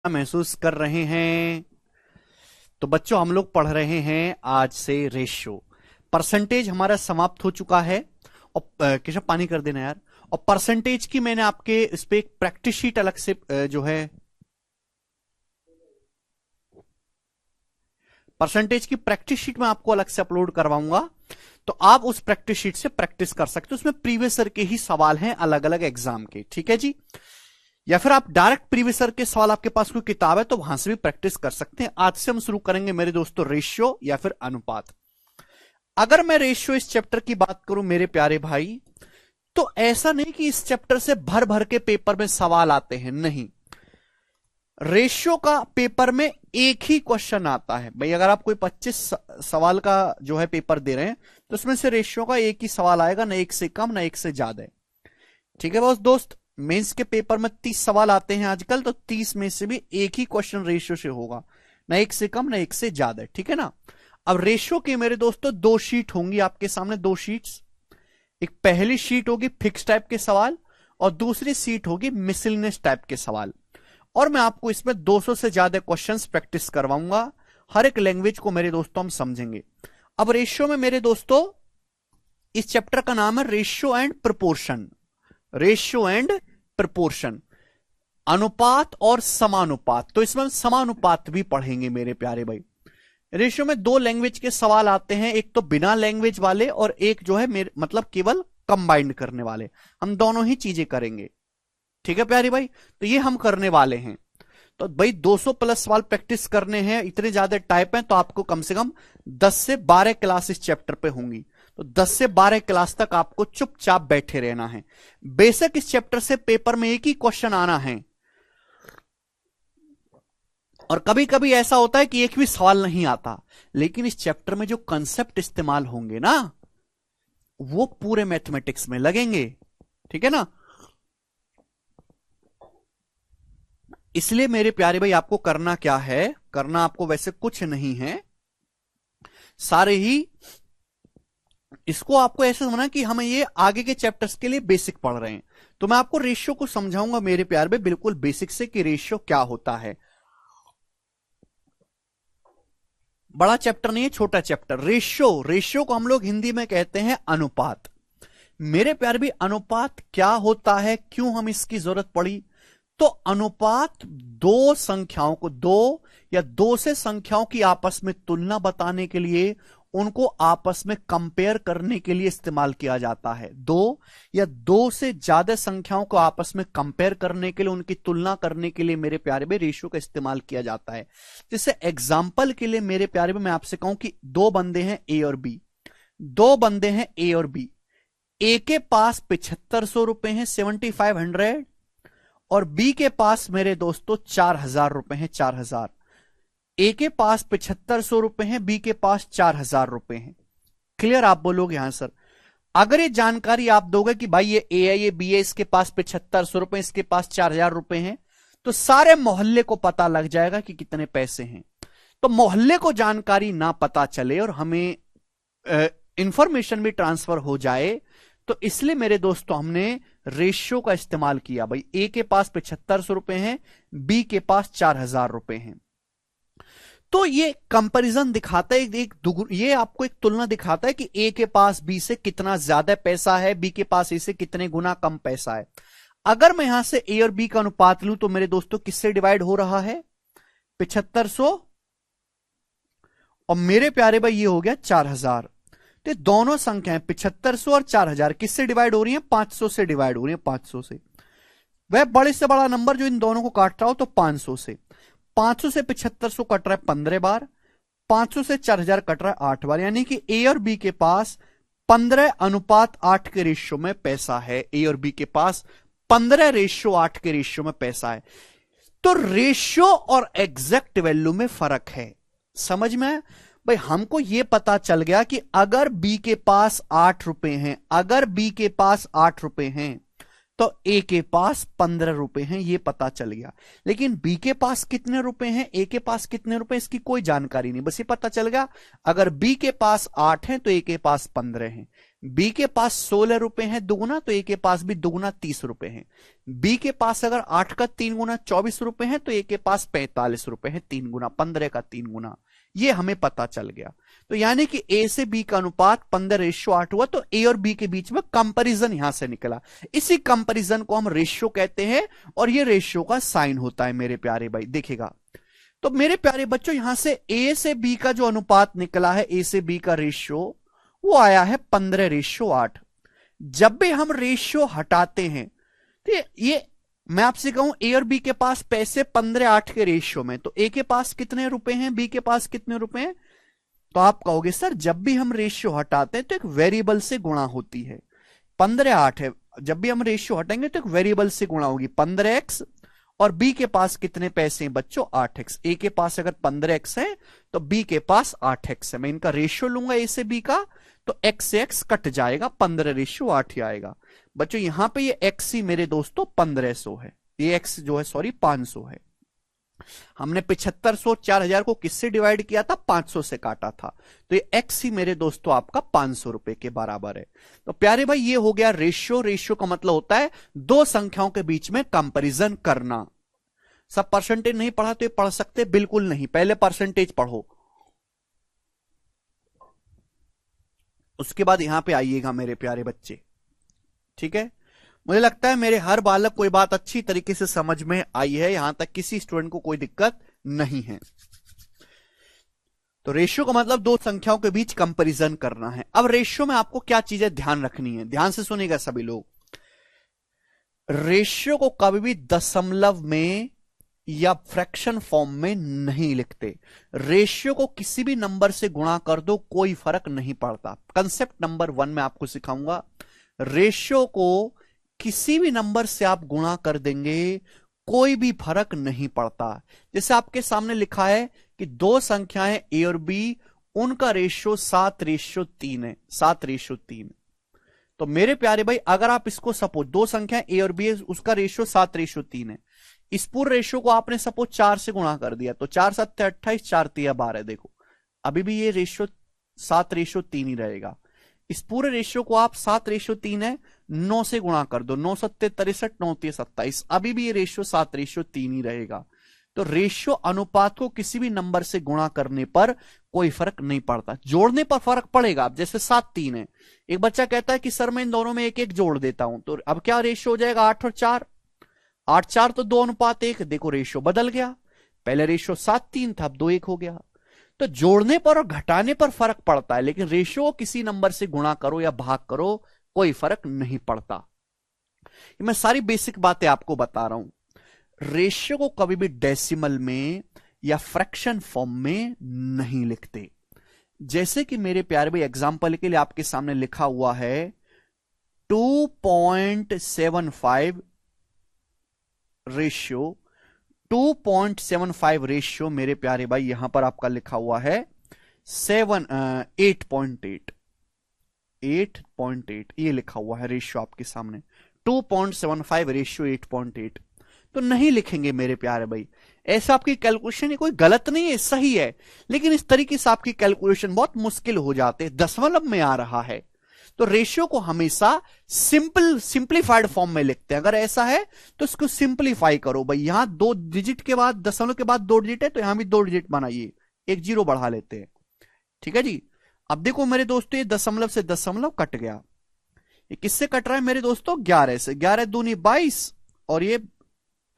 महसूस कर रहे हैं। तो बच्चों हम लोग पढ़ रहे हैं आज से रेशियो। परसेंटेज हमारा समाप्त हो चुका है। और केशव पानी कर देना यार। और परसेंटेज की मैंने आपके इस पे एक प्रैक्टिस शीट अलग से जो है परसेंटेज की प्रैक्टिस शीट मैं आपको अलग से अपलोड करवाऊंगा। तो आप उस प्रैक्टिस शीट से प्रैक्टिस कर सकते हो। उसमें प्रीवियस ईयर के ही सवाल हैं अलग अलग एग्जाम के। ठीक है जी। या फिर आप डायरेक्ट प्रीवियस ईयर के सवाल, आपके पास कोई किताब है तो वहां से भी प्रैक्टिस कर सकते हैं। आज से हम शुरू करेंगे मेरे दोस्तों रेशियो या फिर अनुपात। अगर मैं रेशियो इस चैप्टर की बात करूं मेरे प्यारे भाई, तो ऐसा नहीं कि इस चैप्टर से भर भर के पेपर में सवाल आते हैं, नहीं। रेशियो का पेपर में एक ही क्वेश्चन आता है भाई। अगर आप कोई 25 सवाल का जो है पेपर दे रहे हैं तो उसमें से रेशियो का एक ही सवाल आएगा, ना एक से कम ना एक से ज्यादा। ठीक है बॉस दोस्त। मेंस के पेपर में 30 सवाल आते हैं आजकल, तो 30 में से भी एक ही क्वेश्चन रेशियो से होगा, ना एक से कम ना एक से ज्यादा। ठीक है ना। अब रेशियो के मेरे दोस्तों दो शीट होंगी आपके सामने, दो शीट्स। एक पहली शीट होगी फिक्स टाइप के सवाल और दूसरी शीट होगी मिसलिनियस टाइप के सवाल। और मैं आपको इसमें 200 से ज्यादा क्वेश्चंस प्रैक्टिस करवाऊंगा। हर एक लैंग्वेज को मेरे दोस्तों हम समझेंगे। अब रेशियो में मेरे दोस्तों इस चैप्टर का नाम है ratio and proportion. Ratio and proportion, अनुपात और समानुपात। तो इसमें हम समानुपात भी पढ़ेंगे मेरे प्यारे भाई। रेशियो में दो लैंग्वेज के सवाल आते हैं, एक तो बिना लैंग्वेज वाले और एक जो है मेरे मतलब केवल कंबाइंड करने वाले। हम दोनों ही चीजें करेंगे। ठीक है प्यारे भाई। तो ये हम करने वाले हैं। तो भाई 200 प्लस सवाल प्रैक्टिस करने हैं, इतने ज्यादा टाइप हैं, तो आपको कम से कम 10 से 12 क्लास इस चैप्टर पे होंगी। तो 10 से 12 क्लास तक आपको चुपचाप बैठे रहना है। बेशक इस चैप्टर से पेपर में एक ही क्वेश्चन आना है, और कभी कभी ऐसा होता है कि एक भी सवाल नहीं आता, लेकिन इस चैप्टर में जो कंसेप्ट इस्तेमाल होंगे ना, वो पूरे मैथमेटिक्स में लगेंगे। ठीक है ना। इसलिए मेरे प्यारे भाई आपको करना क्या है, करना आपको वैसे कुछ नहीं है, सारे ही इसको आपको ऐसे समझना कि हम ये आगे के चैप्टर्स के लिए बेसिक पढ़ रहे हैं। तो मैं आपको रेशियो को समझाऊंगा मेरे प्यारे भाई बिल्कुल बेसिक से कि रेशियो क्या होता है। बड़ा चैप्टर नहीं है, छोटा चैप्टर। रेशियो, रेशियो को हम लोग हिंदी में कहते हैं अनुपात। मेरे प्यारे भी अनुपात क्या होता है, क्यों हम इसकी जरूरत पड़ी। तो अनुपात दो संख्याओं को, दो या दो से संख्याओं की आपस में तुलना बताने के लिए, उनको आपस में कंपेयर करने के लिए इस्तेमाल किया जाता है। दो या दो से ज्यादा संख्याओं को आपस में कंपेयर करने के लिए, उनकी तुलना करने के लिए मेरे प्यारे में रेशियो का इस्तेमाल किया जाता है। जैसे एग्जाम्पल के लिए मेरे प्यारे में मैं आपसे कहूं कि दो बंदे हैं ए और बी, दो बंदे हैं ए और बी। ए के पास 7500 रुपए हैं, 7500, और बी के पास मेरे दोस्तों 4000 रुपए हैं, 4000। ए के पास 7500 रुपए हैं, बी के पास 4000 रुपए हैं। क्लियर। आप बोलोगे हाँ सर। अगर ये जानकारी आप दोगे कि भाई ये ए है, ये बी है, इसके पास 7500 रुपए, इसके पास 4000 रुपए हैं, तो सारे मोहल्ले को पता लग जाएगा कि कितने पैसे हैं। तो मोहल्ले को जानकारी ना पता चले और हमें इंफॉर्मेशन भी ट्रांसफर हो जाए, तो इसलिए मेरे दोस्तों हमने रेशियो का इस्तेमाल किया। भाई ए के पास 7500 रुपए हैं, बी के पास 4000 रुपए हैं। तो ये कंपैरिजन दिखाता है, ये आपको एक तुलना दिखाता है कि ए के पास बी से कितना ज्यादा पैसा है, बी के पास ए से कितने गुना कम पैसा है। अगर मैं यहां से ए और बी का अनुपात लूं तो मेरे दोस्तों किससे डिवाइड हो रहा है, 7500, और मेरे प्यारे भाई ये हो गया 4000। तो दोनों संख्याएं 7500 और 4000 किससे डिवाइड हो रही हैं, 500 से डिवाइड हो रही हैं, 500 से। वह बड़े से बड़ा नंबर जो इन दोनों को काट रहा हो तो 500 से। 500 से 7500 कट रहा है 15 बार, 500 से 4000 कट रहा है 8 बार, यानी कि ए और बी के पास 15:8 के रेशियो में पैसा है। ए और बी के पास 15:8 के रेशियो में पैसा है। तो रेशियो और एग्जैक्ट वैल्यू में फर्क है। समझ में भाई। हमको यह पता चल गया कि अगर बी के पास 8 रुपए हैं, अगर बी के पास 8 रुपए हैं, तो ए के पास 15 रुपए हैं, यह पता चल गया। लेकिन बी के पास कितने रुपए हैं, ए के पास कितने रुपए, इसकी कोई जानकारी नहीं, बस ये पता चल गया अगर बी के पास 8 हैं तो ए के पास 15 हैं। बी के पास 16 रुपए है दुगुना, तो ए के पास भी दुगुना 30 रुपए है। बी के पास अगर 8 का 3 गुना 24 रुपए है, तो ए के पास 45 रुपए है 3 गुना, 15 का 3 गुना। ये हमें पता चल गया। तो यानी कि ए से बी का अनुपात 15:8 हुआ। तो ए और बी के बीच में कंपैरिजन यहां से निकला। इसी कंपैरिजन को हम रेशियो कहते हैं, और ये रेशियो का साइन होता है मेरे प्यारे भाई, देखिएगा। तो मेरे प्यारे बच्चों, यहां से ए से बी का जो अनुपात निकला है, ए से बी का रेशियो, वो आया है 15:8। जब भी हम रेशियो हटाते हैं, तो ये मैं आपसे कहूं ए और बी के पास पैसे 15:8 के रेशियो में, तो ए के पास कितने रुपए हैं, बी के पास कितने रुपए हैं? तो आप कहोगे सर जब भी हम रेशियो हटाते हैं तो एक वेरिएबल से गुणा होती है। 15:8 है, जब भी हम रेशियो हटाएंगे तो एक वेरिएबल से गुणा होगी 15x, और बी के पास कितने पैसे हैं बच्चों? 8x। ए के पास अगर 15x है तो बी के पास 8x है। मैं इनका रेशियो लूंगा ए से बी का, तो x से x कट जाएगा, 15:8 ही आएगा। बच्चों यहां पे ये x ही मेरे दोस्तों 1500 है, ये x जो है सॉरी 500 है। हमने 7500 4000 को किससे डिवाइड किया था? 500 से काटा था। तो ये x ही मेरे दोस्तों आपका 500 रुपए के बराबर है। तो प्यारे भाई ये हो गया रेशियो। रेशियो का मतलब होता है दो संख्याओं के बीच में कंपैरिजन करना। सब परसेंटेज नहीं पढ़ा तो ये पढ़ सकते? बिल्कुल नहीं, पहले परसेंटेज पढ़ो, उसके बाद यहां पे आइएगा मेरे प्यारे बच्चे, ठीक है। मुझे लगता है मेरे हर बालक को ये बात अच्छी तरीके से समझ में आई है, यहां तक किसी स्टूडेंट को कोई दिक्कत नहीं है। तो रेशियो का मतलब दो संख्याओं के बीच कंपैरिजन करना है। अब रेशियो में आपको क्या चीजें ध्यान रखनी है, ध्यान से सुनिएगा सभी लोग। रेशियो को कभी भी दशमलव में या फ्रैक्शन फॉर्म में नहीं लिखते। रेशियो को किसी भी नंबर से गुणा कर दो, कोई फर्क नहीं पड़ता। कंसेप्ट नंबर 1 में आपको सिखाऊंगा। रेशियो को किसी भी नंबर से आप गुणा कर देंगे, कोई भी फर्क नहीं पड़ता। जैसे आपके सामने लिखा है कि दो संख्याएं ए और बी, उनका रेशियो 7:3 है, 7:3। तो मेरे प्यारे भाई अगर आप इसको सपोज, दो संख्याएं ए और बी है, उसका रेशियो 7:3 है, इस पूरे रेशियो को आपने सपोज 4 से गुणा कर दिया, तो 4 7 28, 4 3 12। देखो अभी भी ये रेशियो 7:3 ही रहेगा। इस पूरे रेशियो को आप 7:3 है 9 से गुणा कर दो, 9 7 63, 9 3 27, अभी भी ये रेशियो 7:3 ही रहेगा। तो रेशियो अनुपात को किसी भी नंबर से गुणा करने पर कोई फर्क नहीं पड़ता, जोड़ने पर फर्क पड़ेगा। अब जैसे 7 3 है, एक बच्चा कहता है कि सर मैं इन दोनों में एक एक जोड़ देता हूं, तो अब क्या रेशियो हो जाएगा? 8 और 4, 8 4 तो 2:1। देखो रेशियो बदल गया, पहले रेशियो 7 3 था, अब 2:1 हो गया। तो जोड़ने पर और घटाने पर फर्क पड़ता है, लेकिन रेशियो को किसी नंबर से गुणा करो या भाग करो, कोई फर्क नहीं पड़ता। मैं सारी बेसिक बातें आपको बता रहा हूं। रेशियो को कभी भी डेसिमल में या फ्रैक्शन फॉर्म में नहीं लिखते। जैसे कि मेरे प्यारे भाई एग्जांपल के लिए आपके सामने लिखा हुआ है 2.75 रेशियो, 2.75 रेशियो मेरे प्यारे भाई यहां पर आपका लिखा हुआ है 8.8, 8.8 ये लिखा हुआ है रेशियो आपके सामने, 2.75 रेशियो 8.8। तो नहीं लिखेंगे मेरे प्यारे भाई, ऐसा आपकी कैलकुलेशन कोई गलत नहीं है, सही है, लेकिन इस तरीके से आपकी कैलकुलेशन बहुत मुश्किल हो जाते हैं। दशमलव में आ रहा है तो रेशियो को हमेशा सिंप्लीफाइड फॉर्म में लिखते हैं। अगर ऐसा है तो इसको सिंप्लीफाई करो भाई, यहां 2 डिजिट के बाद, दशमलव के बाद 2 डिजिट है, तो यहां भी 2 डिजिट बनाइए, एक 0 बढ़ा लेते हैं, ठीक है जी। अब देखो मेरे दोस्तों ये दशमलव से दशमलव कट गया, ये किससे कट रहा है मेरे दोस्तों? 11 से। 11 दूनी 22, और ये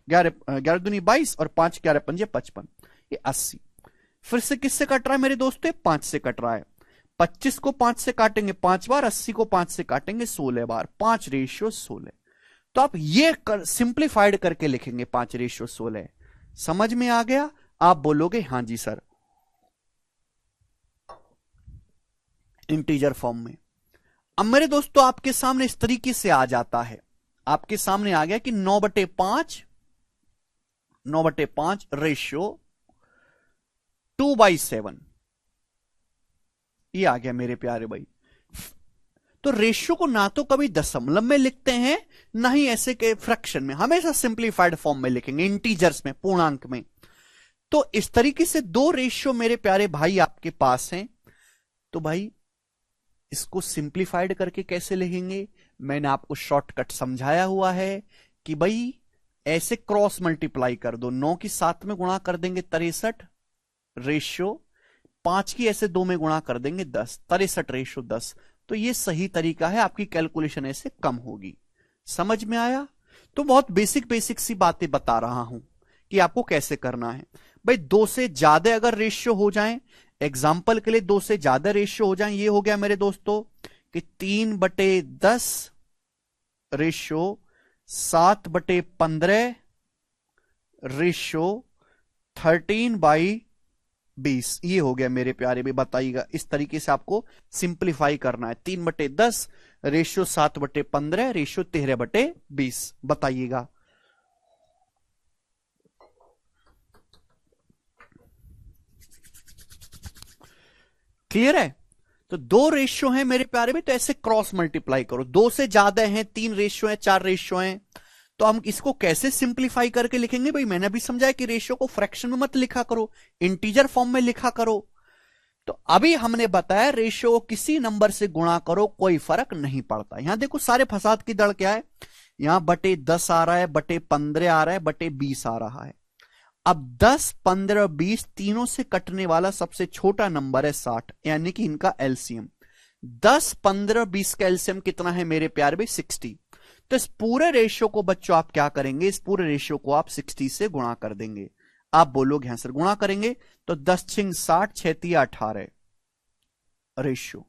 11 दूनी 22 और 5 11 5 55, ये 80। फिर से किससे कट रहा है मेरे दोस्तों? 5 से कट रहा है। 25 को 5 से काटेंगे 5 बार, 80 को 5 से काटेंगे 16 बार, 5:16। तो आप ये सिंप्लीफाइड करके लिखेंगे 5:16। समझ में आ गया? आप बोलोगे हां जी सर, इंटीजर फॉर्म में। अब मेरे दोस्तों आपके सामने इस तरीके से आ जाता है, आपके सामने आ गया कि 9/5 रेशियो 2/7, ये आ गया मेरे प्यारे भाई। तो रेशियो को ना तो कभी दशमलव में लिखते हैं, ना ही ऐसे के फ्रैक्शन में, हमेशा सिंप्लीफाइड फॉर्म में लिखेंगे, इंटीजर्स में, पूर्णांक में। तो इस तरीके से दो रेशियो मेरे प्यारे भाई आपके पास हैं। तो भाई इसको सिंप्लीफाइड करके कैसे लिखेंगे, मैंने आपको शॉर्टकट समझाया हुआ है कि भाई ऐसे क्रॉस मल्टीप्लाई कर दो, 9 की 7 में गुणा कर देंगे 63 रेशियो 5 की ऐसे 2 में गुणा कर देंगे 10, 63 रेशियो 10। तो ये सही तरीका है, आपकी कैलकुलेशन ऐसे कम होगी। समझ में आया? तो बहुत बेसिक बेसिक सी बातें बता रहा हूं कि आपको कैसे करना है। भाई 2 से ज्यादा अगर रेशियो हो जाए, एग्जाम्पल के लिए 2 से ज्यादा रेशियो हो जाए, ये हो गया मेरे दोस्तों कि 3/10 रेशियो 7/15 रेशियो 13/20, ये हो गया मेरे प्यारे भी। बताइएगा, इस तरीके से आपको सिंप्लीफाई करना है। 3/10 रेशियो 7/15 रेशियो 13/20, बताइएगा। क्लियर है? तो 2 रेशियो हैं मेरे प्यारे में, तो ऐसे क्रॉस मल्टीप्लाई करो। 2 से ज्यादा हैं, 3 रेशियो हैं, 4 रेशियो हैं, तो हम इसको कैसे सिंप्लीफाई करके लिखेंगे? भाई मैंने अभी समझाया कि रेशियो को फ्रैक्शन में मत लिखा करो, इंटीजर फॉर्म में लिखा करो। तो अभी हमने बताया रेशियो को किसी नंबर से गुणा करो, कोई फर्क नहीं पड़ता। यहां देखो सारे फसाद की दड़ क्या है, यहां बटे 10 आ रहा है, बटे 15 आ रहा है, बटे 20 आ रहा है। अब 10, 15, 20 तीनों से कटने वाला सबसे छोटा नंबर है 60, यानी कि इनका एलसीएम 10, 15, 20 का एलसीएम कितना है मेरे प्यारे भाई? 60। तो इस पूरे रेशियो को बच्चों आप क्या करेंगे, इस पूरे रेशियो को आप 60 से गुणा कर देंगे। आप बोलोगे हाँ सर गुणा करेंगे, तो 10 छिंग 60, 6 18 रेशियो,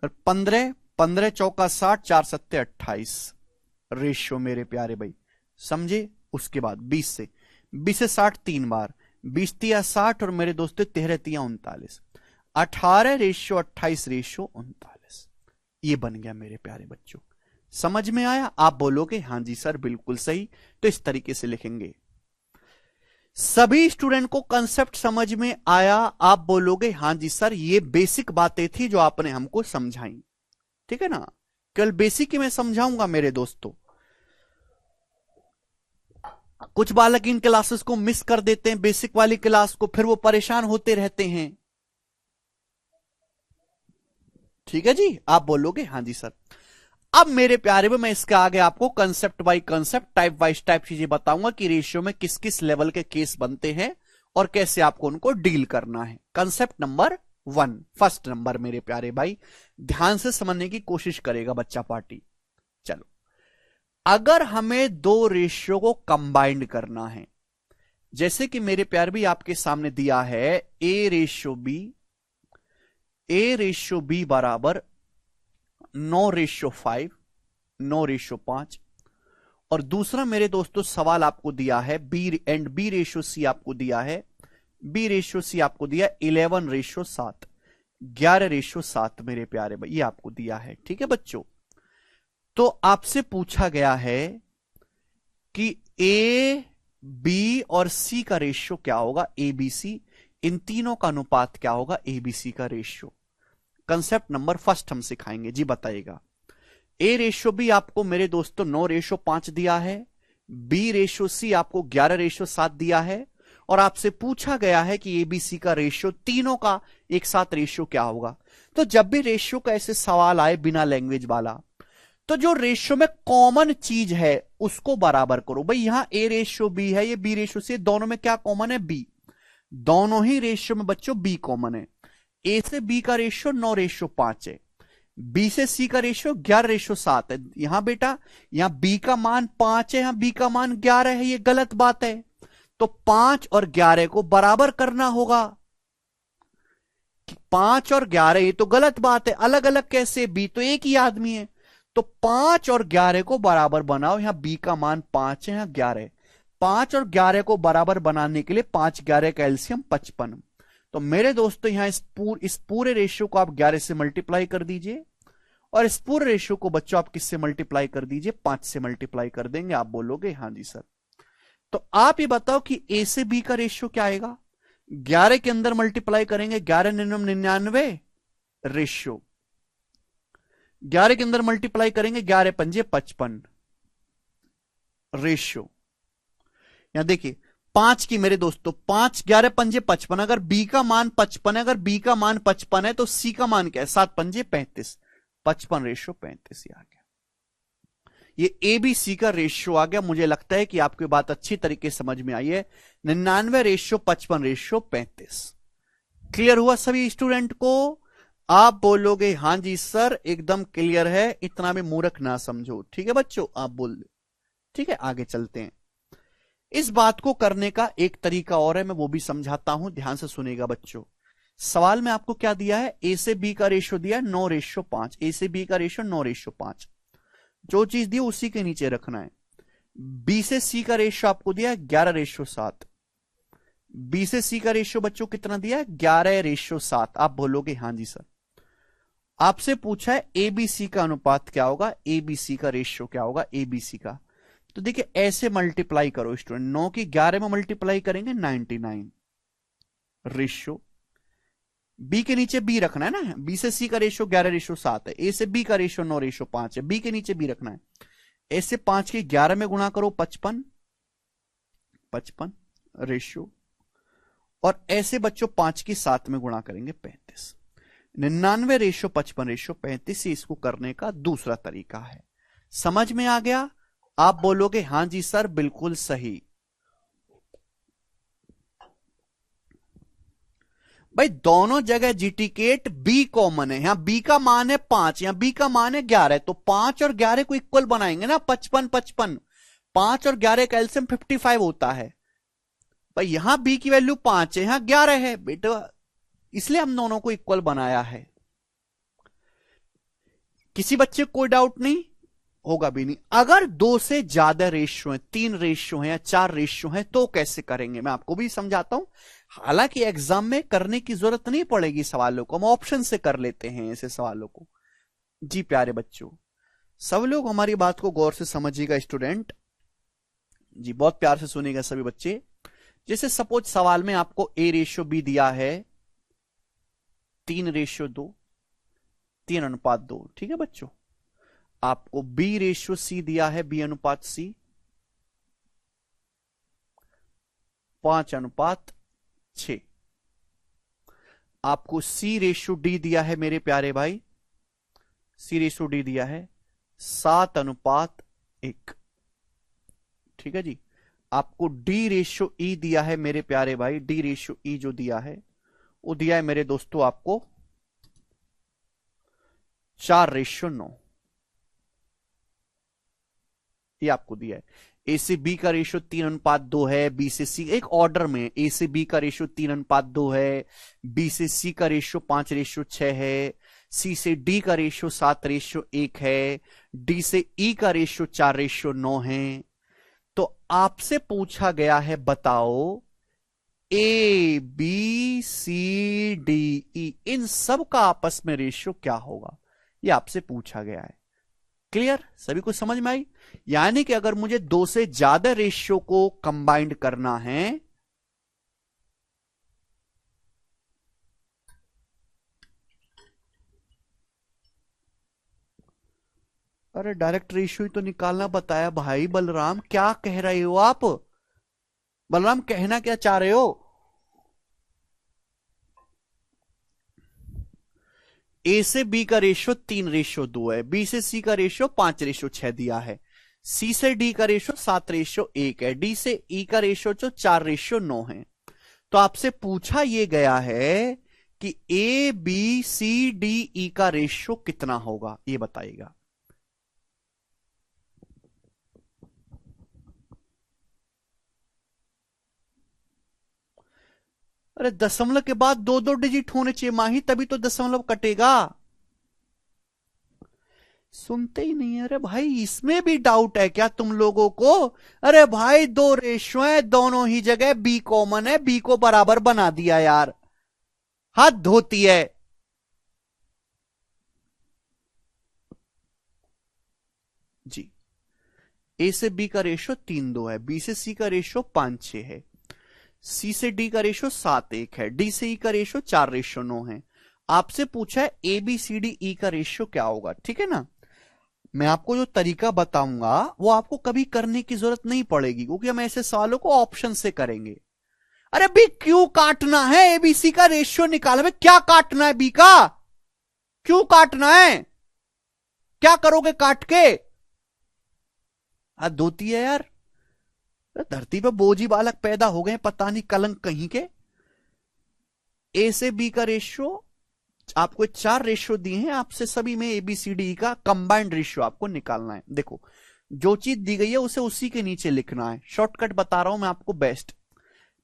15, 15 चौका 60, 4 सत्ते 28 रेशियो मेरे प्यारे भाई, समझे? उसके बाद 20 से 60 3 बार, 20 तिया 60 और मेरे दोस्तों 13 तिया 39, 18 रेशियो 28 रेशियो 39, ये बन गया मेरे प्यारे बच्चों। समझ में आया? आप बोलोगे हाँ जी सर बिल्कुल सही। तो इस तरीके से लिखेंगे। सभी स्टूडेंट को कंसेप्ट समझ में आया? आप बोलोगे हाँ जी सर, ये बेसिक बातें थी जो आपने हमको समझाई, ठीक है ना? केवल बेसिक ही मैं समझाऊंगा मेरे दोस्तों। कुछ बालक इन क्लासेस को मिस कर देते हैं, बेसिक वाली क्लास को, फिर वो परेशान होते रहते हैं। ठीक है जी, आप बोलोगे हाँ जी सर। अब मेरे प्यारे में मैं इसके आगे आपको concept by concept, type wise type चीजें बताऊंगा कि रेशियो में किस किस लेवल के केस बनते हैं और कैसे आपको उनको डील करना है। कंसेप्ट नंबर 1, फर्स्ट नंबर मेरे प्यारे भाई, ध्यान से समझने की कोशिश करेगा बच्चा पार्टी। चलो, अगर हमें 2 रेशियो को कंबाइंड करना है, जैसे कि मेरे प्यारे भी आपके सामने दिया है ए रेशियो बी बराबर 9:5, 9:5, और दूसरा मेरे दोस्तों सवाल आपको दिया है बी रेशियो सी आपको दिया है, बी रेशियो सी आपको दिया 11:7, 11:7 मेरे प्यारे भाई, ये आपको दिया है। ठीक है बच्चों, तो आपसे पूछा गया है कि ए बी और सी का रेशियो क्या होगा, ए बी सी, इन तीनों का अनुपात क्या होगा, ए बी सी का रेशियो। कंसेप्ट नंबर फर्स्ट हम सिखाएंगे जी, बताइएगा। ए रेशियो बी आपको मेरे दोस्तों 9:5 दिया है, बी रेशियो सी आपको 11:7 दिया है, और आपसे पूछा गया है कि एबीसी का रेशियो, तीनों का एक साथ रेशियो क्या होगा। तो जब भी रेशियो का ऐसे सवाल आए बिना लैंग्वेज वाला, तो जो रेशियो में कॉमन चीज है उसको बराबर करो। भाई यहां ए रेशियो बी है, ये बी रेशियो सी, दोनों में क्या कॉमन है, बी। दोनों ही रेशियो में बच्चों बी कॉमन है। ए से बी का रेशियो 9:5 है, बी से सी का रेशियो 11:7 है। यहां बेटा, यहां बी का मान 5 है, यहां बी का मान 11 है, ये गलत बात है। तो 5 और 11 को बराबर करना होगा। 5 और 11 ये तो गलत बात है, अलग अलग कैसे, बी तो एक ही आदमी है। तो 5 और 11 को बराबर बनाओ, यहां बी का मान 5 है, यहां 11। 5 और 11 को बराबर बनाने के लिए 5 11 का एलसीएम 55। तो मेरे दोस्तों यहां इस पूरे रेशियो को आप 11 से मल्टीप्लाई कर दीजिए, और इस पूरे रेशियो को बच्चों आप किससे मल्टीप्लाई कर दीजिए, 5 से मल्टीप्लाई कर देंगे। आप बोलोगे हाँ जी सर। तो आप ये बताओ कि ए से बी का रेशियो क्या आएगा, 11 के अंदर मल्टीप्लाई करेंगे, 11 99 रेशियो, 11 के अंदर मल्टीप्लाई करेंगे, 11 पंजे 55 रेशियो। यहां देखिए 5 की मेरे दोस्तों, 5 11 पंजे 55। अगर बी का मान 55 है, अगर बी का मान 55 है तो सी का मान क्या है? 7 पंजे 35, 55:35 आ गया। ये ए बी सी का रेशियो आ गया। मुझे लगता है कि आपको बात अच्छी तरीके से समझ में आई है। 99:55:35 क्लियर हुआ सभी स्टूडेंट को? आप बोलोगे हां जी सर एकदम क्लियर है, इतना भी मूर्ख ना समझो। ठीक है बच्चों, आप बोल दो। ठीक है, आगे चलते हैं। इस बात को करने का एक तरीका और है, मैं वो भी समझाता हूं, ध्यान से सुनेगा बच्चों। सवाल में आपको क्या दिया है? ए से बी का रेशियो दिया 9:5। ए से बी का रेशियो 9:5। जो चीज दी उसी के नीचे रखना है। बी से सी का रेशियो आपको दिया है 11:7। बी से सी का रेशियो बच्चों कितना दिया है? 11:7। आप बोलोगे हां जी सर। आपसे पूछा है एबीसी का अनुपात क्या होगा, एबीसी का रेशियो क्या होगा, एबीसी का। तो देखिए ऐसे मल्टीप्लाई करो स्टूडेंट, 9 की 11 में मल्टीप्लाई करेंगे 99 रेशियो। बी के नीचे बी रखना है ना, बी से सी का रेशियो 11:7 है, ए से बी का रेशियो 9:5 है, बी के नीचे बी रखना है। ऐसे 5 की 11 में गुणा करो 55 रेशियो, और ऐसे बच्चों 5 की 7 में गुणा करेंगे 35। 99:55:35 इसको करने का दूसरा तरीका है। समझ में आ गया? आप बोलोगे हां जी सर बिल्कुल सही। भाई दोनों जगह जीटीकेट बी कॉमन है। यहां बी का मान है 5, यहां बी का मान है 11, तो 5 और 11 को इक्वल बनाएंगे ना, 55 5 और 11 का एलसीएम 55 होता है। भाई यहां बी की वैल्यू 5 है, यहां 11 है बेटा, इसलिए हम दोनों को इक्वल बनाया है। किसी बच्चे को कोई डाउट नहीं होगा भी नहीं। अगर 2 से ज्यादा रेशियो है, 3 रेशियो है या 4 रेशियो है तो कैसे करेंगे, मैं आपको भी समझाता हूं। हालांकि एग्जाम में करने की जरूरत नहीं पड़ेगी सवालों को, हम ऑप्शन से कर लेते हैं ऐसे सवालों को। जी प्यारे बच्चों, सब लोग हमारी बात को गौर से समझिएगा स्टूडेंट जी, बहुत प्यार से सुनिएगा सभी बच्चे। जैसे सपोज सवाल में आपको A/B दिया है 3:2, 3:2, ठीक है बच्चों। आपको B/C दिया है B/C 5:6। आपको C/D दिया है मेरे प्यारे भाई, C/D दिया है 7:1, ठीक है जी। आपको D/E दिया है मेरे प्यारे भाई, D/E जो दिया है वो दिया है मेरे दोस्तों आपको 4:9, ये आपको दिया है। ए से बी का रेशियो 3:2 है, बी से सी एक ऑर्डर में, ए से बी का रेशियो 3:2 है, बी से सी का रेशियो 5:6 है, सी से डी का रेशियो 7:1 है, डी से ई का रेशियो 4:9 है। तो आपसे पूछा गया है बताओ A B C D E इन सब का आपस में रेशियो क्या होगा, ये आपसे पूछा गया है। क्लियर, सभी को समझ में आई? यानी कि अगर मुझे 2 से ज्यादा रेशियो को कंबाइंड करना है, अरे डायरेक्ट रेशियो ही तो निकालना बताया भाई। बलराम क्या कह रहे हो आप? बलराम कहना क्या चाह रहे हो? ए से बी का रेशियो 3:2 है, बी से सी का रेशियो 5:6 दिया है, सी से डी का रेशियो 7:1 है, डी से ई का रेशियो जो 4:9 है। तो आपसे पूछा यह गया है कि A B C D E का रेशियो कितना होगा, ये बताइएगा। अरे दशमलव के बाद 2-2 डिजिट होने चाहिए माही, तभी तो दशमलव कटेगा। सुनते ही नहीं। अरे भाई इसमें भी डाउट है क्या तुम लोगों को? अरे भाई 2 रेशियो है, दोनों ही जगह बी कॉमन है, बी को बराबर बना दिया यार, हद होती है। जी, ए से बी का रेशियो 3:2 है, बी से सी का रेशियो 5:6 है, सी से डी का रेशियो 7:1 है, डी से ई का रेशियो 4:9 है। आपसे पूछा है A B C D E का रेशियो क्या होगा, ठीक है ना। मैं आपको जो तरीका बताऊंगा वो आपको कभी करने की जरूरत नहीं पड़ेगी, क्योंकि हम ऐसे सवालों को ऑप्शन से करेंगे। अरे बी क्यों काटना है, एबीसी का रेशियो निकाल, भाई क्या काटना है बी का, क्यों काटना है, क्या करोगे काट के? हद होती है यार, धरती पे बोझी बालक पैदा हो गए पता नहीं कलंक कहीं के। ए से बी का रेशियो, आपको 4 रेशियो दिए हैं, आपसे सभी में एबीसीडी का कंबाइंड रेशियो आपको निकालना है। देखो जो चीज दी गई है उसे उसी के नीचे लिखना है, शॉर्टकट बता रहा हूं मैं आपको बेस्ट।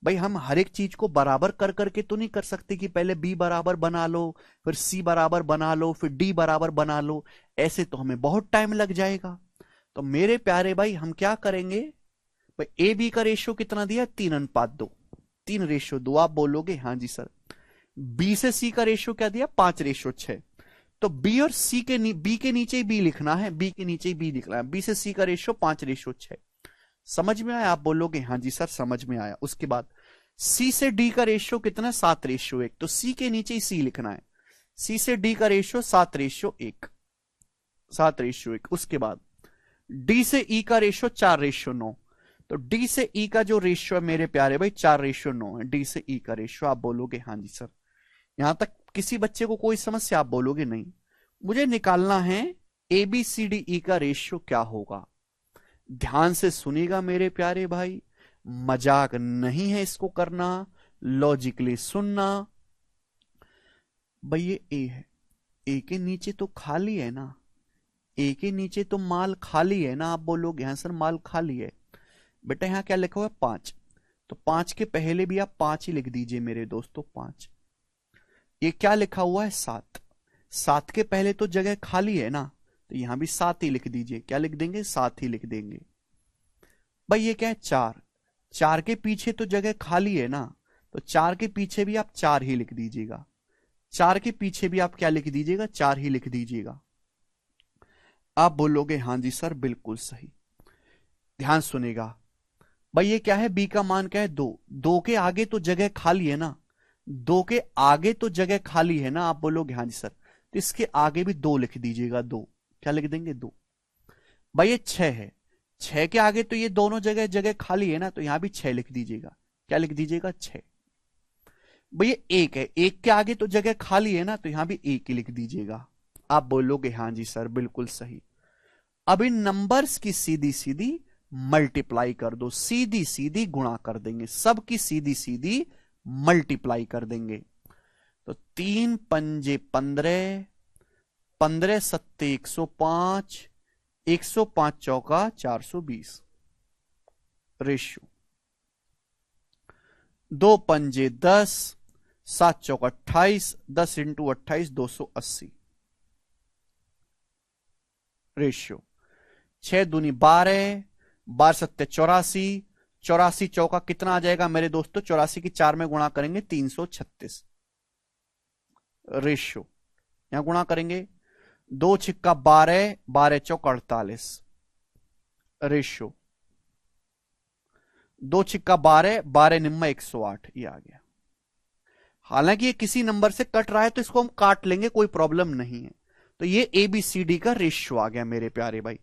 भाई हम हर एक चीज को बराबर कर करके तो नहीं कर सकते कि पहले बी बराबर बना लो, फिर सी बराबर बना लो, फिर डी बराबर बना लो, ऐसे तो हमें बहुत टाइम लग जाएगा। तो मेरे प्यारे भाई हम क्या करेंगे, भाई ए बी का रेशियो कितना दिया, 3:2, 3:2। आप बोलोगे हाँ जी सर। बी से सी का रेशियो क्या दिया, 5:6। तो बी और सी के बी के नीचे ही बी लिखना है, बी के नीचे ही बी लिखना है। बी से सी का रेशियो 5:6। समझ में आया? आप बोलोगे हाँ जी सर समझ में आया। उसके बाद सी से डी का रेशियो कितना है, 7:1। तो सी के नीचे ही सी लिखना है, सी से डी का रेशियो 7:1, 7:1। उसके बाद डी से ई का रेशियो 4:9। तो डी से ई का जो रेशियो है मेरे प्यारे भाई 4:9 है, डी से ई का रेशियो। आप बोलोगे हाँ जी सर। यहां तक किसी बच्चे को कोई समस्या? आप बोलोगे नहीं। मुझे निकालना है A B C D E का रेशियो क्या होगा। ध्यान से सुनिएगा मेरे प्यारे भाई, मजाक नहीं है इसको करना, लॉजिकली सुनना। भाई ये ए है, ए के नीचे तो खाली है ना, ए के नीचे तो माल खाली है ना। आप बोलोगे हाँ सर माल खाली है। बेटा यहां क्या लिखा हुआ है, 5। तो 5 के पहले भी आप 5 ही लिख दीजिए मेरे दोस्तों, 5। ये क्या लिखा हुआ है, 7। 7 के पहले तो जगह खाली है ना, तो यहां भी 7 ही लिख दीजिए। क्या लिख देंगे, 7 ही लिख देंगे। भाई ये क्या है, 4। 4 के पीछे तो जगह खाली है ना, तो 4 के पीछे भी आप 4 ही लिख दीजिएगा। 4 के पीछे भी आप क्या लिख दीजिएगा, 4 ही लिख दीजिएगा। आप बोलोगे हाँ जी सर बिल्कुल सही। ध्यान सुनेगा भाई, ये क्या है, बी का मान क्या है, 2। 2 के आगे तो जगह खाली है ना, 2 के आगे तो जगह खाली है ना। आप बोलोगे हाँ जी सर, तो इसके आगे भी 2 लिख दीजिएगा, 2। क्या लिख देंगे, 2। भाई ये 6 है, 6 के आगे तो ये दोनों जगह जगह खाली है ना, तो यहां भी 6 लिख दीजिएगा। क्या लिख दीजिएगा, 6। भाई ये 1 है, 1 के आगे तो जगह खाली है ना, तो यहां भी 1 ही लिख दीजिएगा। आप बोलोगे हाँ जी सर बिल्कुल सही। अब इन नंबर्स की सीधी सीधी मल्टीप्लाई कर दो, सीधी सीधी गुणा कर देंगे, सबकी सीधी सीधी मल्टीप्लाई कर देंगे। तो 3 पंजे 15, 15 सत्ते 105, 105 चौका 420 रेशियो। 2 पंजे 10, 7 चौका 28, 10 इंटू 28 280 रेशियो। 6 दूनी 12, 12 सत्ते 84, 84 चौका कितना आ जाएगा मेरे दोस्तों, 84 की 4 में गुणा करेंगे 336 रेशियो। यहां गुणा करेंगे, 2 छिक्का 12, 12 चौका 48 रेशियो। 2 छिक्का 12, 12 निम्मा 108, ये आ गया। हालांकि ये किसी नंबर से कट रहा है तो इसको हम काट लेंगे, कोई प्रॉब्लम नहीं है। तो ये एबीसीडी का रेशियो आ गया मेरे प्यारे भाई।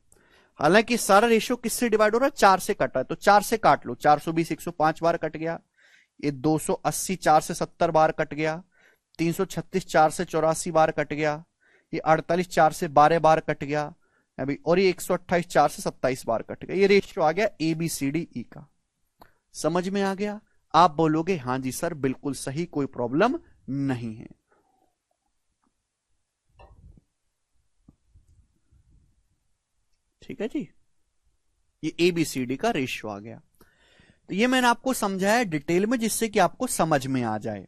हालांकि सारा रेशियो किससे डिवाइड हो रहा है, 4 से कट रहा है, तो 4 से काट लो। 420 105 बार कट गया, ये 280 4 से 70 बार कट गया, 336 4 से 84 बार कट गया, ये 48 4 से 12 बार कट गया अभी, और ये 128 4 से 27 बार कट गया। ये रेशियो आ गया एबीसीडी का। समझ में आ गया? आप बोलोगे हाँ जी सर बिल्कुल सही, कोई प्रॉब्लम नहीं है। ठीक है जी, ये एबीसीडी का रेशियो आ गया। तो ये मैंने आपको समझाया डिटेल में, जिससे कि आपको समझ में आ जाए।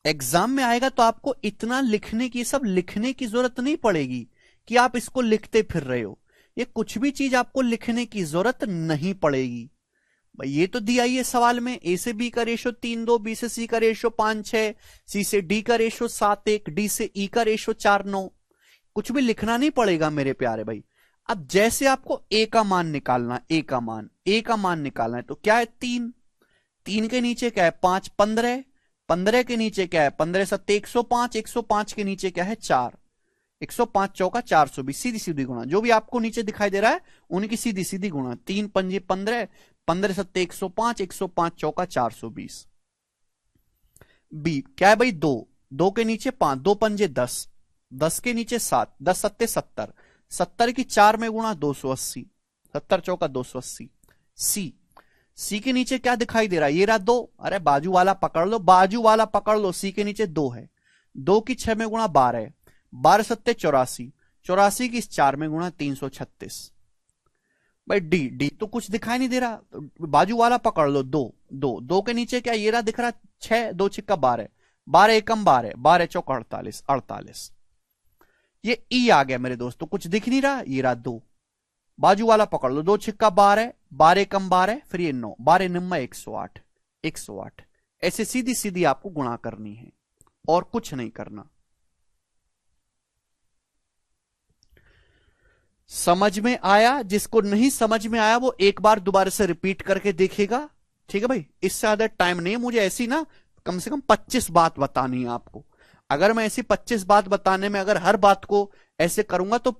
एग्जाम में आएगा तो आपको इतना लिखने की, सब लिखने की जरूरत नहीं पड़ेगी कि आप इसको लिखते फिर रहे हो। ये कुछ भी चीज आपको लिखने की जरूरत नहीं पड़ेगी। भाई ये तो दिया ही है सवाल में, ए से बी का रेशियो 3:2, बी से सी का रेशियो 5:6, सी से डी का रेशियो 7:1, डी से ई का रेशियो 4:9। कुछ भी लिखना नहीं पड़ेगा मेरे प्यारे भाई। अब जैसे आपको ए का मान निकालना, ए का मान निकालना है, तो क्या है, 3। 3 के नीचे क्या है, 5, 15, 15 के नीचे क्या है, 15 सत्ते 105, 105 के नीचे क्या है, 4। 105 चौका 420, सीधी सीधी गुणा, जो भी आपको नीचे दिखाई दे रहा है उनकी सीधी सीधी गुणा, 3 पंजे 15, 15 सत्ते 105, 105 चौका 420। बी क्या है भाई, 2, 2 के नीचे 5, 2 पंजे 10, 10 के नीचे 7, 10 सत्ते 70, 70 की 4 में गुणा 280, 70 चौका 280। सी, सी के नीचे क्या दिखाई दे रहा है, ये रहा 2, अरे बाजू वाला पकड़ लो, बाजू वाला पकड़ लो, सी के नीचे 2 है, 2 की 6 में गुणा 12, 12 सत्ते 84, 84 की 4 में गुणा 336। भाई डी, डी तो कुछ दिखाई नहीं दे रहा, तो बाजू वाला पकड़ लो, 2, 2, 2 के नीचे क्या ये रहा दिख रहा 6, 2 छिक्का 12, 12 एकम 12, 12 चौका 48, 48। ये ई आ गया मेरे दोस्तों, कुछ दिख नहीं रहा, ये रहा 2, बाजू वाला पकड़ लो, 2 छिक्का 12, 12 कम 12, फिर ये 9, 12 निम्मा 108, 108। ऐसे सीधी सीधी आपको गुणा करनी है और कुछ नहीं करना। समझ में आया? जिसको नहीं समझ में आया वो एक बार दोबारा से रिपीट करके देखेगा, ठीक है भाई। इससे ज्यादा टाइम नहीं है मुझे, ऐसी ना कम से कम 25 बात बतानी है आपको। अगर मैं ऐसी 25 बात बताने में अगर हर बात को ऐसे करूंगा तो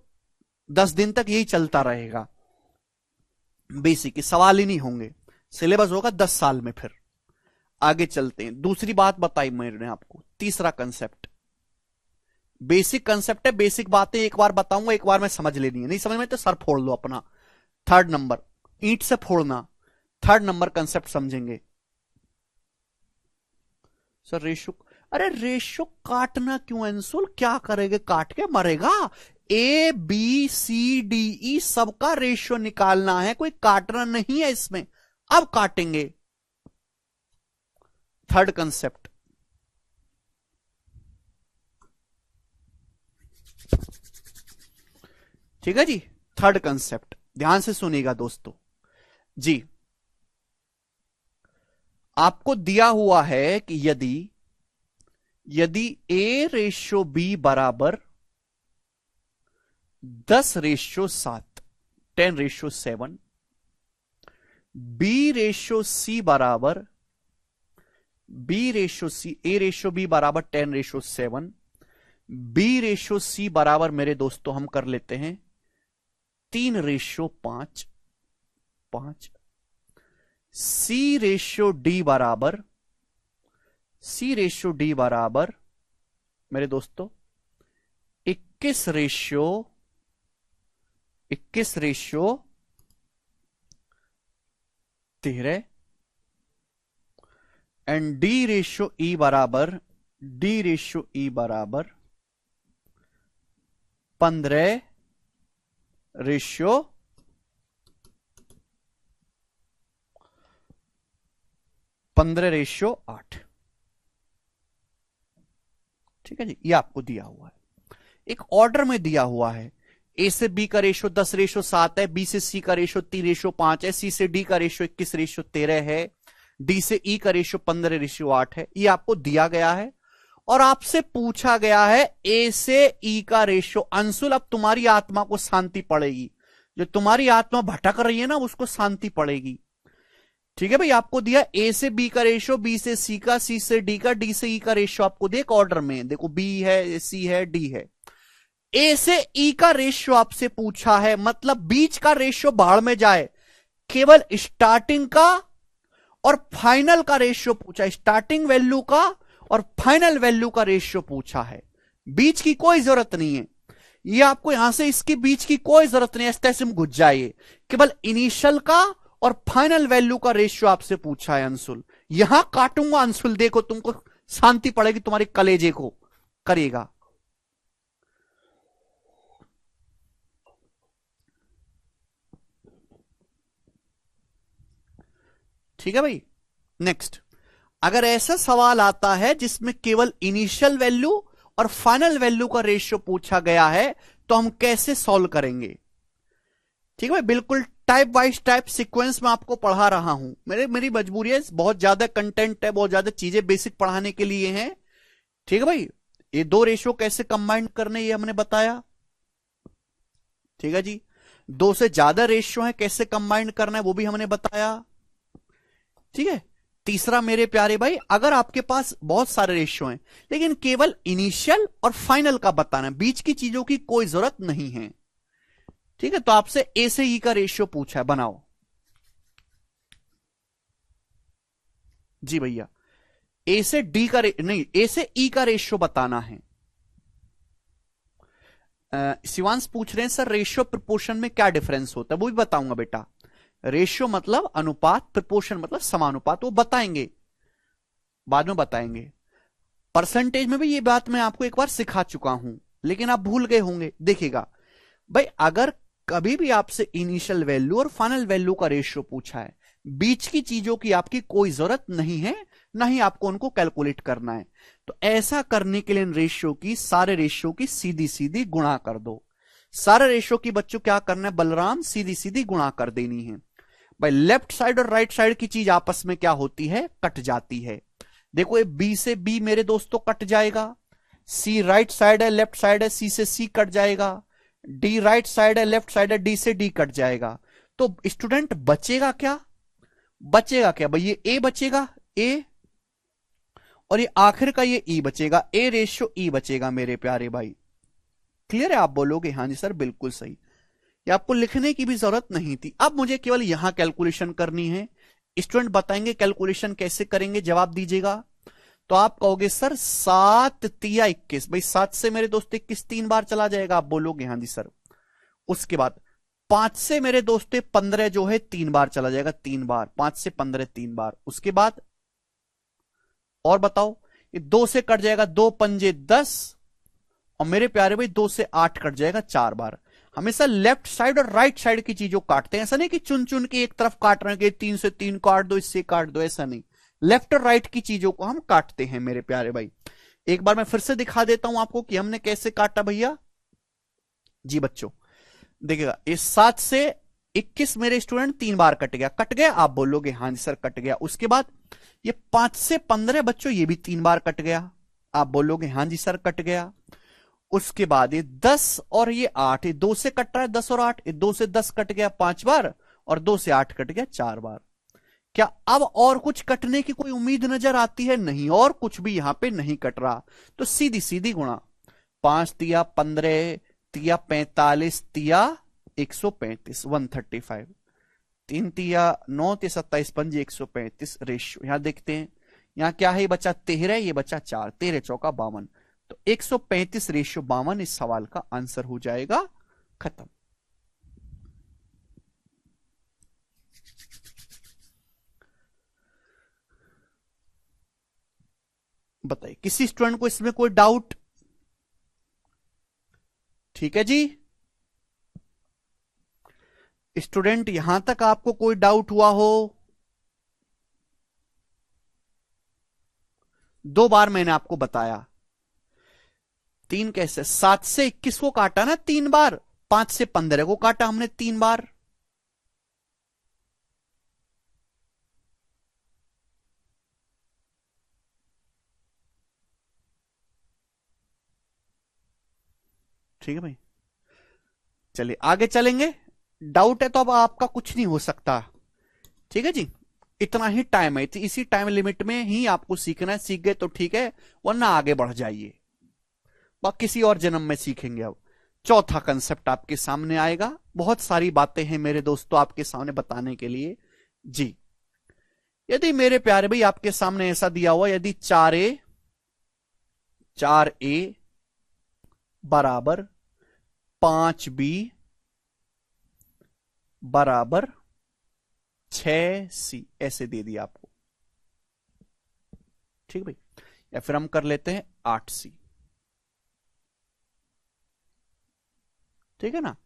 10 दिन तक यही चलता रहेगा, बेसिक सवाल ही नहीं होंगे, सिलेबस होगा 10 साल में। फिर आगे चलते हैं, दूसरी बात बताई मैंने आपको, तीसरा कंसेप्ट, बेसिक कंसेप्ट है, बेसिक बातें एक बार बताऊंगा, एक बार में समझ लेनी है, नहीं समझ में तो सर फोड़ लो अपना। थर्ड नंबर, ईंट से फोड़ना, थर्ड नंबर कंसेप्ट समझेंगे। सर रेशो, अरे रेशो काटना क्यों अंशुल, क्या करेंगे, काट के मरेगा? A B C D E सबका रेशियो निकालना है, कोई काटना नहीं है इसमें। अब काटेंगे। थर्ड कंसेप्ट, ठीक है जी, थर्ड कंसेप्ट ध्यान से सुनिएगा दोस्तों जी। आपको दिया हुआ है कि यदि ए रेशो बी बराबर 10:7, 10:7, बी रेशो सी बराबर, बी रेशो सी, ए रेशो बी बराबर 10:7, बी रेशो सी बराबर मेरे दोस्तों हम कर लेते हैं 3:5, 5, सी रेशो डी बराबर, सी रेशो डी बराबर मेरे दोस्तों 21 रेशो 13, एंड डी रेशो ई बराबर, डी रेशो ई बराबर 15 रेशो 8। ठीक है जी, ये आपको दिया हुआ है, एक ऑर्डर में दिया हुआ है। ए से बी का रेशो 10:7 है, बी से सी का रेशो 3:5 है, सी से डी का रेशो 21:13 है, डी से ई का रेशो 15:8 है। ये आपको दिया गया है और आपसे पूछा गया है ए से ई का रेशो। अंशुल अब तुम्हारी आत्मा को शांति पड़ेगी, जो तुम्हारी आत्मा भटक रही है ना उसको शांति पड़ेगी। ठीक है भाई, आपको दिया ए से बी का रेशो, बी से सी का, सी से डी का, डी से ई का रेशो आपको देख ऑर्डर में, देखो बी है, सी है, डी है। ए से ई का रेशो आपसे पूछा है, मतलब बीच का रेशो भाड़ में जाए, केवल स्टार्टिंग का और फाइनल का रेशियो पूछा, स्टार्टिंग वैल्यू का और फाइनल वैल्यू का रेशियो पूछा है। बीच की कोई जरूरत नहीं है, ये आपको यहां से इसके बीच की कोई जरूरत नहीं है, ऐसे में घुस जाइए। केवल इनिशियल का और फाइनल वैल्यू का रेशियो आपसे पूछा है अंशुल। यहां काटूंगा अंशुल, देखो तुमको शांति पड़ेगी, तुम्हारे कलेजे को करेगा। ठीक है भाई, नेक्स्ट, अगर ऐसा सवाल आता है जिसमें केवल इनिशियल वैल्यू और फाइनल वैल्यू का रेशियो पूछा गया है तो हम कैसे सॉल्व करेंगे? ठीक है भाई, बिल्कुल टाइप वाइज टाइप सीक्वेंस में आपको पढ़ा रहा हूं। मेरी मजबूरी है, बहुत ज्यादा कंटेंट है, बहुत ज्यादा चीजें बेसिक पढ़ाने के लिए हैं। ठीक है भाई, ये दो रेशियो कैसे कंबाइन करने ये हमने बताया। ठीक है जी, दो से ज्यादा रेशियो है कैसे कंबाइन करना है वो भी हमने बताया। ठीक है, तीसरा मेरे प्यारे भाई, अगर आपके पास बहुत सारे रेशियो हैं लेकिन केवल इनिशियल और फाइनल का बताना है, बीच की चीजों की कोई जरूरत नहीं है, ठीक है, तो आपसे ए से ई का रेशियो पूछा है, बनाओ। जी भैया, ए से डी का नहीं, ए से ई का रेशियो बताना है। शिवांश पूछ रहे हैं सर रेशियो प्रपोर्शन में क्या डिफरेंस होता है, वो भी बताऊंगा बेटा। रेशियो मतलब अनुपात, प्रपोर्शन मतलब समानुपात, वो बताएंगे, बाद में बताएंगे। परसेंटेज में भी ये बात मैं आपको एक बार सिखा चुका हूं, लेकिन आप भूल गए होंगे। देखिएगा भाई, अगर कभी भी आपसे इनिशियल वैल्यू और फाइनल वैल्यू का रेशियो पूछा है, बीच की चीजों की आपकी कोई जरूरत नहीं है, ना ही आपको उनको कैलकुलेट करना है, तो ऐसा करने के लिए इन रेशियो की, सारे रेशियो की सीधी सीधी गुणा कर दो। सारे रेशियो की बच्चों क्या करना है बलराम, सीधी सीधी गुणा कर देनी है भाई। लेफ्ट साइड और राइट साइड की चीज आपस में क्या होती है, कट जाती है। देखो ये बी से बी मेरे दोस्तों कट जाएगा, सी राइट साइड है, लेफ्ट साइड है, सी से सी कट जाएगा, डी राइट साइड है, लेफ्ट साइड है, डी से डी कट जाएगा। तो स्टूडेंट बचेगा क्या, बचेगा क्या भाई, ये ए बचेगा, ए, और ये आखिर का ये ई बचेगा, ए रेशियो ई बचेगा मेरे प्यारे भाई। क्लियर है, आप बोलोगे हाँ जी सर बिल्कुल सही, ये आपको लिखने की भी जरूरत नहीं थी। अब मुझे केवल यहां कैलकुलेशन करनी है। स्टूडेंट बताएंगे कैलकुलेशन कैसे करेंगे, जवाब दीजिएगा। तो आप कहोगे सर 7 तिया 21, भाई 7 से मेरे दोस्त 21 3 बार चला जाएगा, आप बोलोगे हाँ जी सर। उसके बाद 5 से मेरे दोस्त 15 जो है 3 बार चला जाएगा, 3 बार, 5 से 15 3 बार। उसके बाद और बताओ, ये 2 से कट जाएगा, 2 पंजे 10, और मेरे प्यारे भाई 2 से 8 कट जाएगा 4 बार। हमेशा लेफ्ट साइड और राइट साइड की चीजों काटते हैं, ऐसा नहीं कि चुन चुन के एक तरफ काट रहे हैं कि 3 से 3 काट दो, इससे काट दो, ऐसा नहीं। लेफ्ट और राइट की चीजों को हम काटते हैं मेरे प्यारे भाई। एक बार मैं फिर से दिखा देता हूं आपको कि हमने कैसे काटा भैया। जी बच्चों देखिएगा, इस 7 से 21 मेरे स्टूडेंट 3 बार कट गया, कट गया, आप बोलोगे हाँ जी सर कट गया। उसके बाद ये 5 से 15 बच्चों ये भी 3 बार कट गया, आप बोलोगे हाँ जी सर कट गया। उसके बाद ये 10 और ये 8, ये 2 से कट रहा है 10 और 8, ये 2 से 10 कट गया 5 बार, और 2 से 8 कट गया 4 बार। क्या अब और कुछ कटने की कोई उम्मीद नजर आती है? नहीं, और कुछ भी यहां पे नहीं कट रहा, तो सीधी सीधी गुणा, 5 तिया 15 तिया 45 तिया 135, 135, 3 तिया 9 तिया 27 पंजे 135 रेशियो। यहां देखते हैं, यहां क्या है, ये बचा 13, ये बचा 4, 13 चौका 52, तो 135 रेशियो 52 इस सवाल का आंसर हो जाएगा। खत्म। बताइए किसी स्टूडेंट को इसमें कोई डाउट? ठीक है जी स्टूडेंट, यहां तक आपको कोई डाउट हुआ हो? 2 बार मैंने आपको बताया, 3 कैसे, 7 से 21 को काटा ना 3 बार, 5 से 15 को काटा हमने 3 बार। ठीक है भाई, चलिए आगे चलेंगे। डाउट है तो अब आपका कुछ नहीं हो सकता, ठीक है जी, इतना ही टाइम है, इसी टाइम लिमिट में ही आपको सीखना है। सीख गए तो ठीक है, वरना आगे बढ़ जाइए, किसी और जन्म में सीखेंगे। अब चौथा कंसेप्ट आपके सामने आएगा, बहुत सारी बातें हैं मेरे दोस्तों आपके सामने बताने के लिए। जी यदि मेरे प्यारे भाई आपके सामने ऐसा दिया हुआ, यदि 4a बराबर 5b बराबर 6c ऐसे दे दिया आपको, ठीक भाई, या फिर हम कर लेते हैं 8c, ठीक है ना।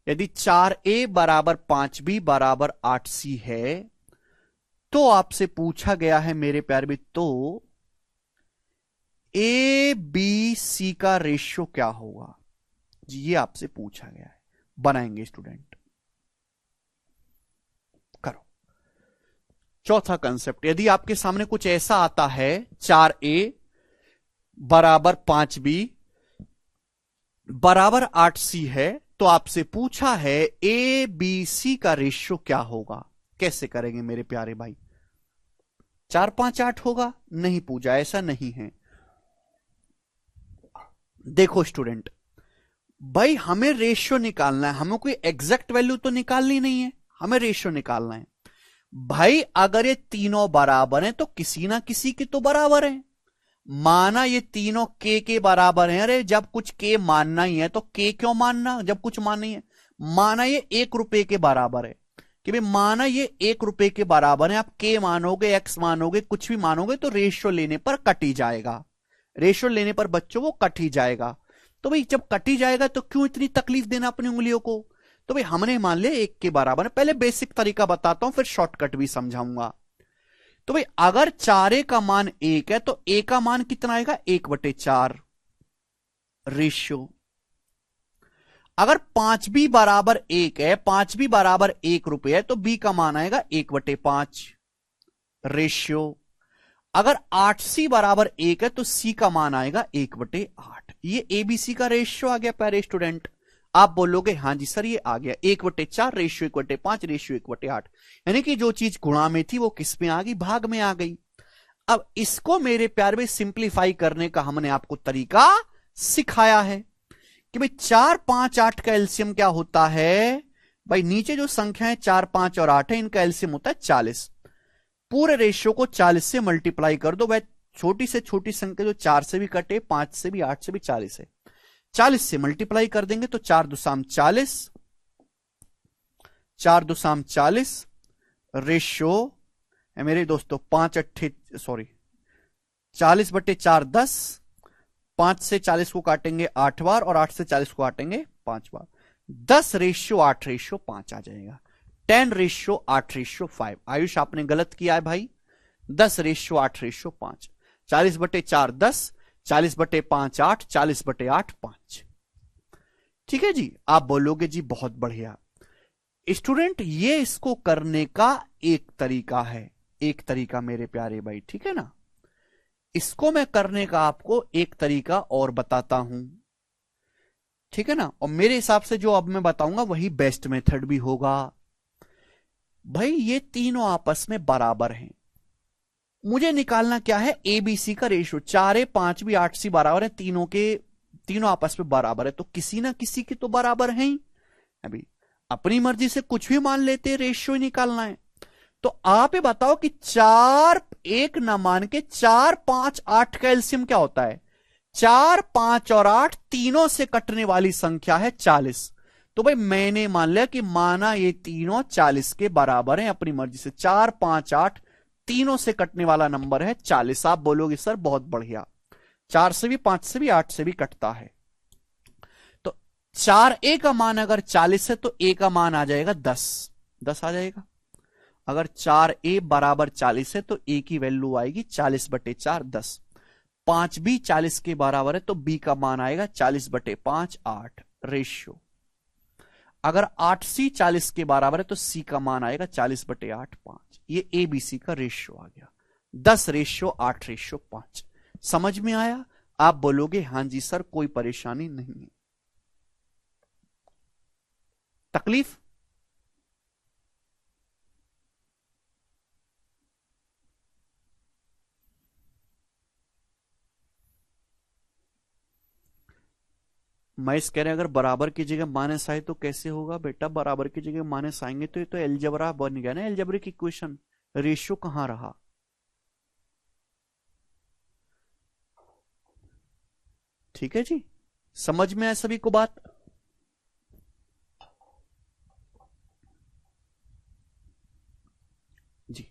यदि 4a बराबर 5b बराबर 8c है, तो आपसे पूछा गया है मेरे प्यारे भी, तो ए बी सी का रेशियो क्या होगा जी, ये आपसे पूछा गया है। बनाएंगे स्टूडेंट, करो। चौथा कंसेप्ट, यदि आपके सामने कुछ ऐसा आता है 4a बराबर 5b बराबर 8c है, तो आपसे पूछा है ए बी सी का रेशियो क्या होगा। कैसे करेंगे मेरे प्यारे भाई? 4 5 8 होगा? नहीं पूजा, ऐसा नहीं है। देखो स्टूडेंट, भाई हमें रेशियो निकालना है, हमें कोई एग्जैक्ट वैल्यू तो निकालनी नहीं है, हमें रेशियो निकालना है। भाई अगर ये तीनों बराबर हैं तो किसी ना किसी की तो बराबर है। माना ये तीनों के बराबर हैं। अरे जब कुछ के मानना ही है तो के क्यों मानना जब कुछ मानना ही है। माना ये 1 रुपए के बराबर है कि भाई माना ये 1 रुपए के बराबर है, आप के मानोगे, एक्स मानोगे, कुछ भी मानोगे तो रेशियो लेने पर कट ही जाएगा। रेशियो लेने पर बच्चों वो कट ही जाएगा। तो भाई जब कट ही जाएगा तो क्यों इतनी तकलीफ देना अपनी उंगलियों को। तो भाई हमने मान लिया 1 के बराबर है। पहले बेसिक तरीका बताता हूं, फिर शॉर्टकट भी समझाऊंगा। तो भाई अगर 4 का मान 1 है तो ए का मान कितना आएगा? 1/4 रेशियो। अगर 5 भी बराबर 1 है, 5 भी बराबर 1 रुपए है तो बी का मान आएगा 1/5 रेशियो। अगर 8c बराबर 1 है तो सी का मान आएगा 1/8। ये एबीसी का रेशियो आ गया प्यारे स्टूडेंट। आप बोलोगे हाँ जी सर ये आ गया 1/4 रेशियो 1/5 रेशियो 1/8। यानी कि जो चीज गुणा में थी वो किस में आ गई? भाग में आ गई। अब इसको मेरे प्यार में सिंप्लीफाई करने का हमने आपको तरीका सिखाया है कि भाई 4 5 8 का एलसीएम क्या होता है। भाई नीचे जो संख्या है 4 5 और 8 है, इनका एलसीएम होता है 40। पूरे रेशियो को 40 से मल्टीप्लाई कर दो। भाई छोटी से छोटी संख्या जो 4 से भी कटे, 5 से भी, 8 से भी, 40 है, 40 से मल्टीप्लाई कर देंगे तो 4 दूसाम 40, 4 दूसाम 40 रेशियो है मेरे दोस्तों 40/4 10। 5 से 40 को काटेंगे 8 बार और 8 से 40 को काटेंगे 5 बार। 10/8/5 आ जाएगा। 10/8/5। आयुष आपने गलत किया है भाई। 10/8/5। 40/4 10, 40/5 8, 40/8 5। ठीक है जी। आप बोलोगे जी बहुत बढ़िया स्टूडेंट, ये इसको करने का एक तरीका है। एक तरीका मेरे प्यारे भाई, ठीक है ना। इसको मैं करने का आपको एक तरीका और बताता हूं, ठीक है ना। और मेरे हिसाब से जो अब मैं बताऊंगा वही बेस्ट मेथड भी होगा। भाई ये तीनों आपस में बराबर हैं। मुझे निकालना क्या है? एबीसी का रेशियो। 4 5 भी 8 सी बराबर है, तीनों आपस में बराबर है तो किसी ना किसी की तो बराबर है ही। अभी अपनी मर्जी से कुछ भी मान लेते हैं, रेशियो ही निकालना है। तो आप ये बताओ कि 4 1 ना मान के 4 5 8 का एलसीएम क्या होता है? 4 5 और 8 तीनों से कटने वाली संख्या है 40। तो भाई मैंने मान लिया कि माना ये तीनों 40 के बराबर हैं अपनी मर्जी से। 4 5 8 तीनों से कटने वाला नंबर है 40। आप बोलोगे सर बहुत बढ़िया, 4 से भी, 5 से भी, 8 से भी कटता है। तो 4a का मान अगर 40 है तो a का मान आ जाएगा 10 आ जाएगा। अगर 4a बराबर 40 है तो a की वैल्यू आएगी 40/4 10। 5 भी 40 के बराबर है तो b का मान आएगा 40/5 8 रेशियो। अगर 8c 40 के बराबर है तो c का मान आएगा 40/8 5। ये एबीसी का रेशियो आ गया 10/8/5। समझ में आया? आप बोलोगे हां जी सर कोई परेशानी नहीं है। तकलीफ? महेश कह रहे हैं अगर बराबर की जगह माइनस आए तो कैसे होगा? बेटा बराबर की जगह माइनस आएंगे तो ये तो एलजबरा बन गया ना, एलजबरिक इक्वेशन। रेशियो कहां रहा? ठीक है जी, समझ में आया सभी को बात? जी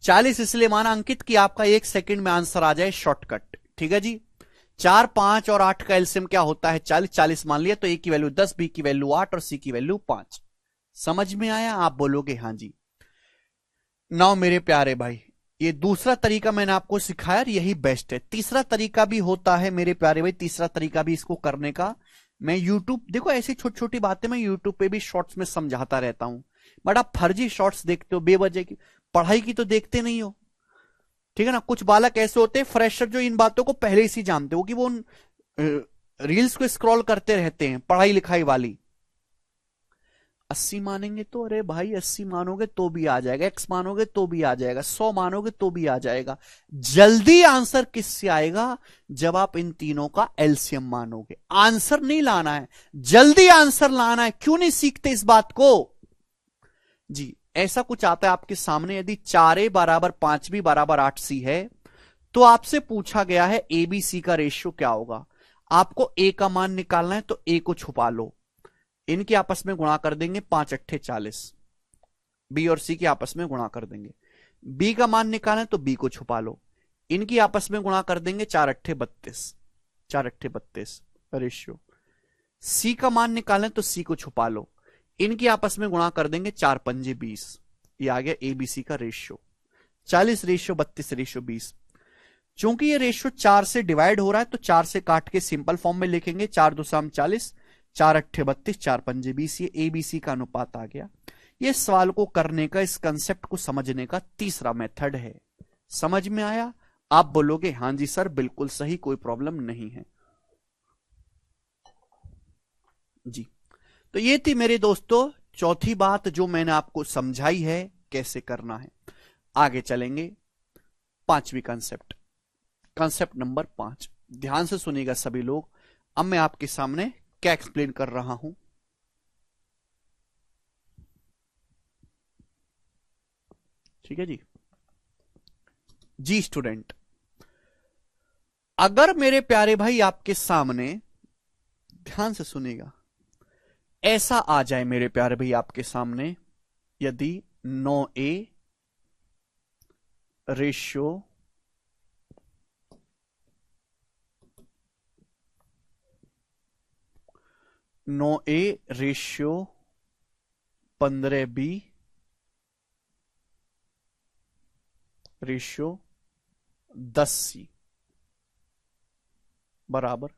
40 इसलिए माना अंकित कि आपका 1 सेकंड में आंसर आ जाए, शॉर्टकट। ठीक है जी। 4 5 और 8 का एलसीएम क्या होता है? 40। 40 मान लिया तो ए की वैल्यू 10, बी की वैल्यू 8 और सी की वैल्यू 5। समझ में आया? आप बोलोगे हां जी। नाउ मेरे प्यारे भाई, ये दूसरा तरीका मैंने आपको सिखाया, यही बेस्ट है। तीसरा तरीका भी होता है मेरे प्यारे भाई, तीसरा तरीका भी इसको करने का। मैं यूट्यूब, देखो ऐसी छोटी छोटी बातें मैं यूट्यूब पे भी शॉर्ट्स में समझाता रहता हूं, बट आप फर्जी शॉर्ट्स देखते हो, बेवजह की पढ़ाई की तो देखते नहीं हो। ठीक है ना। कुछ बालक ऐसे होते हैं फ्रेशर जो इन बातों को पहले ही जानते हो कि वो उन रील्स को स्क्रॉल करते रहते हैं पढ़ाई लिखाई वाली। 80 मानेंगे तो, अरे भाई 80 मानोगे तो भी आ जाएगा, x मानोगे तो भी आ जाएगा, 100 मानोगे तो भी आ जाएगा। जल्दी आंसर किससे आएगा? जब आप इन तीनों का एलसीएम मानोगे। आंसर नहीं लाना है, जल्दी आंसर लाना है। क्यों नहीं सीखते इस बात को जी? ऐसा कुछ आता है आपके सामने, यदि 4a बराबर 5b बराबर 8c है तो आपसे पूछा गया है ए बी सी का रेशियो क्या होगा। आपको ए का मान निकालना है तो ए को छुपा लो, इनके आपस में गुणा कर देंगे, 5 अट्ठे 40, बी और सी के आपस में गुणा कर देंगे। बी का मान निकालना है तो बी को छुपा लो, इनकी आपस में गुणा कर देंगे, 4 अट्ठे 32, 4 अट्ठे 32 रेशियो। सी का मान निकालना है तो सी को छुपा लो, इनकी आपस में गुणा कर देंगे, 4 पंजे 20। ये आ गया एबीसी का रेशियो, 40 रेशियो 32 रेशियो 20। चूंकि ये रेशियो 4 से डिवाइड हो रहा है तो 4 से काट के सिंपल फॉर्म में लिखेंगे, 4 दूसरा 40, 4 अट्ठे 32, 4 पंजे 20। ये एबीसी का अनुपात आ गया। ये सवाल को करने का, इस कंसेप्ट को समझने का तीसरा मेथड है। समझ में आया? आप बोलोगे हां जी सर बिल्कुल सही, कोई प्रॉब्लम नहीं है जी। तो ये थी मेरे दोस्तों चौथी बात जो मैंने आपको समझाई है कैसे करना है। आगे चलेंगे पांचवी कंसेप्ट, कंसेप्ट नंबर 5। ध्यान से सुनिएगा सभी लोग, अब मैं आपके सामने क्या एक्सप्लेन कर रहा हूं। ठीक है जी। जी स्टूडेंट, अगर मेरे प्यारे भाई आपके सामने, ध्यान से सुनिएगा, ऐसा आ जाए मेरे प्यारे भाई आपके सामने, यदि 9a ratio 9a ratio 15b ratio 10c बराबर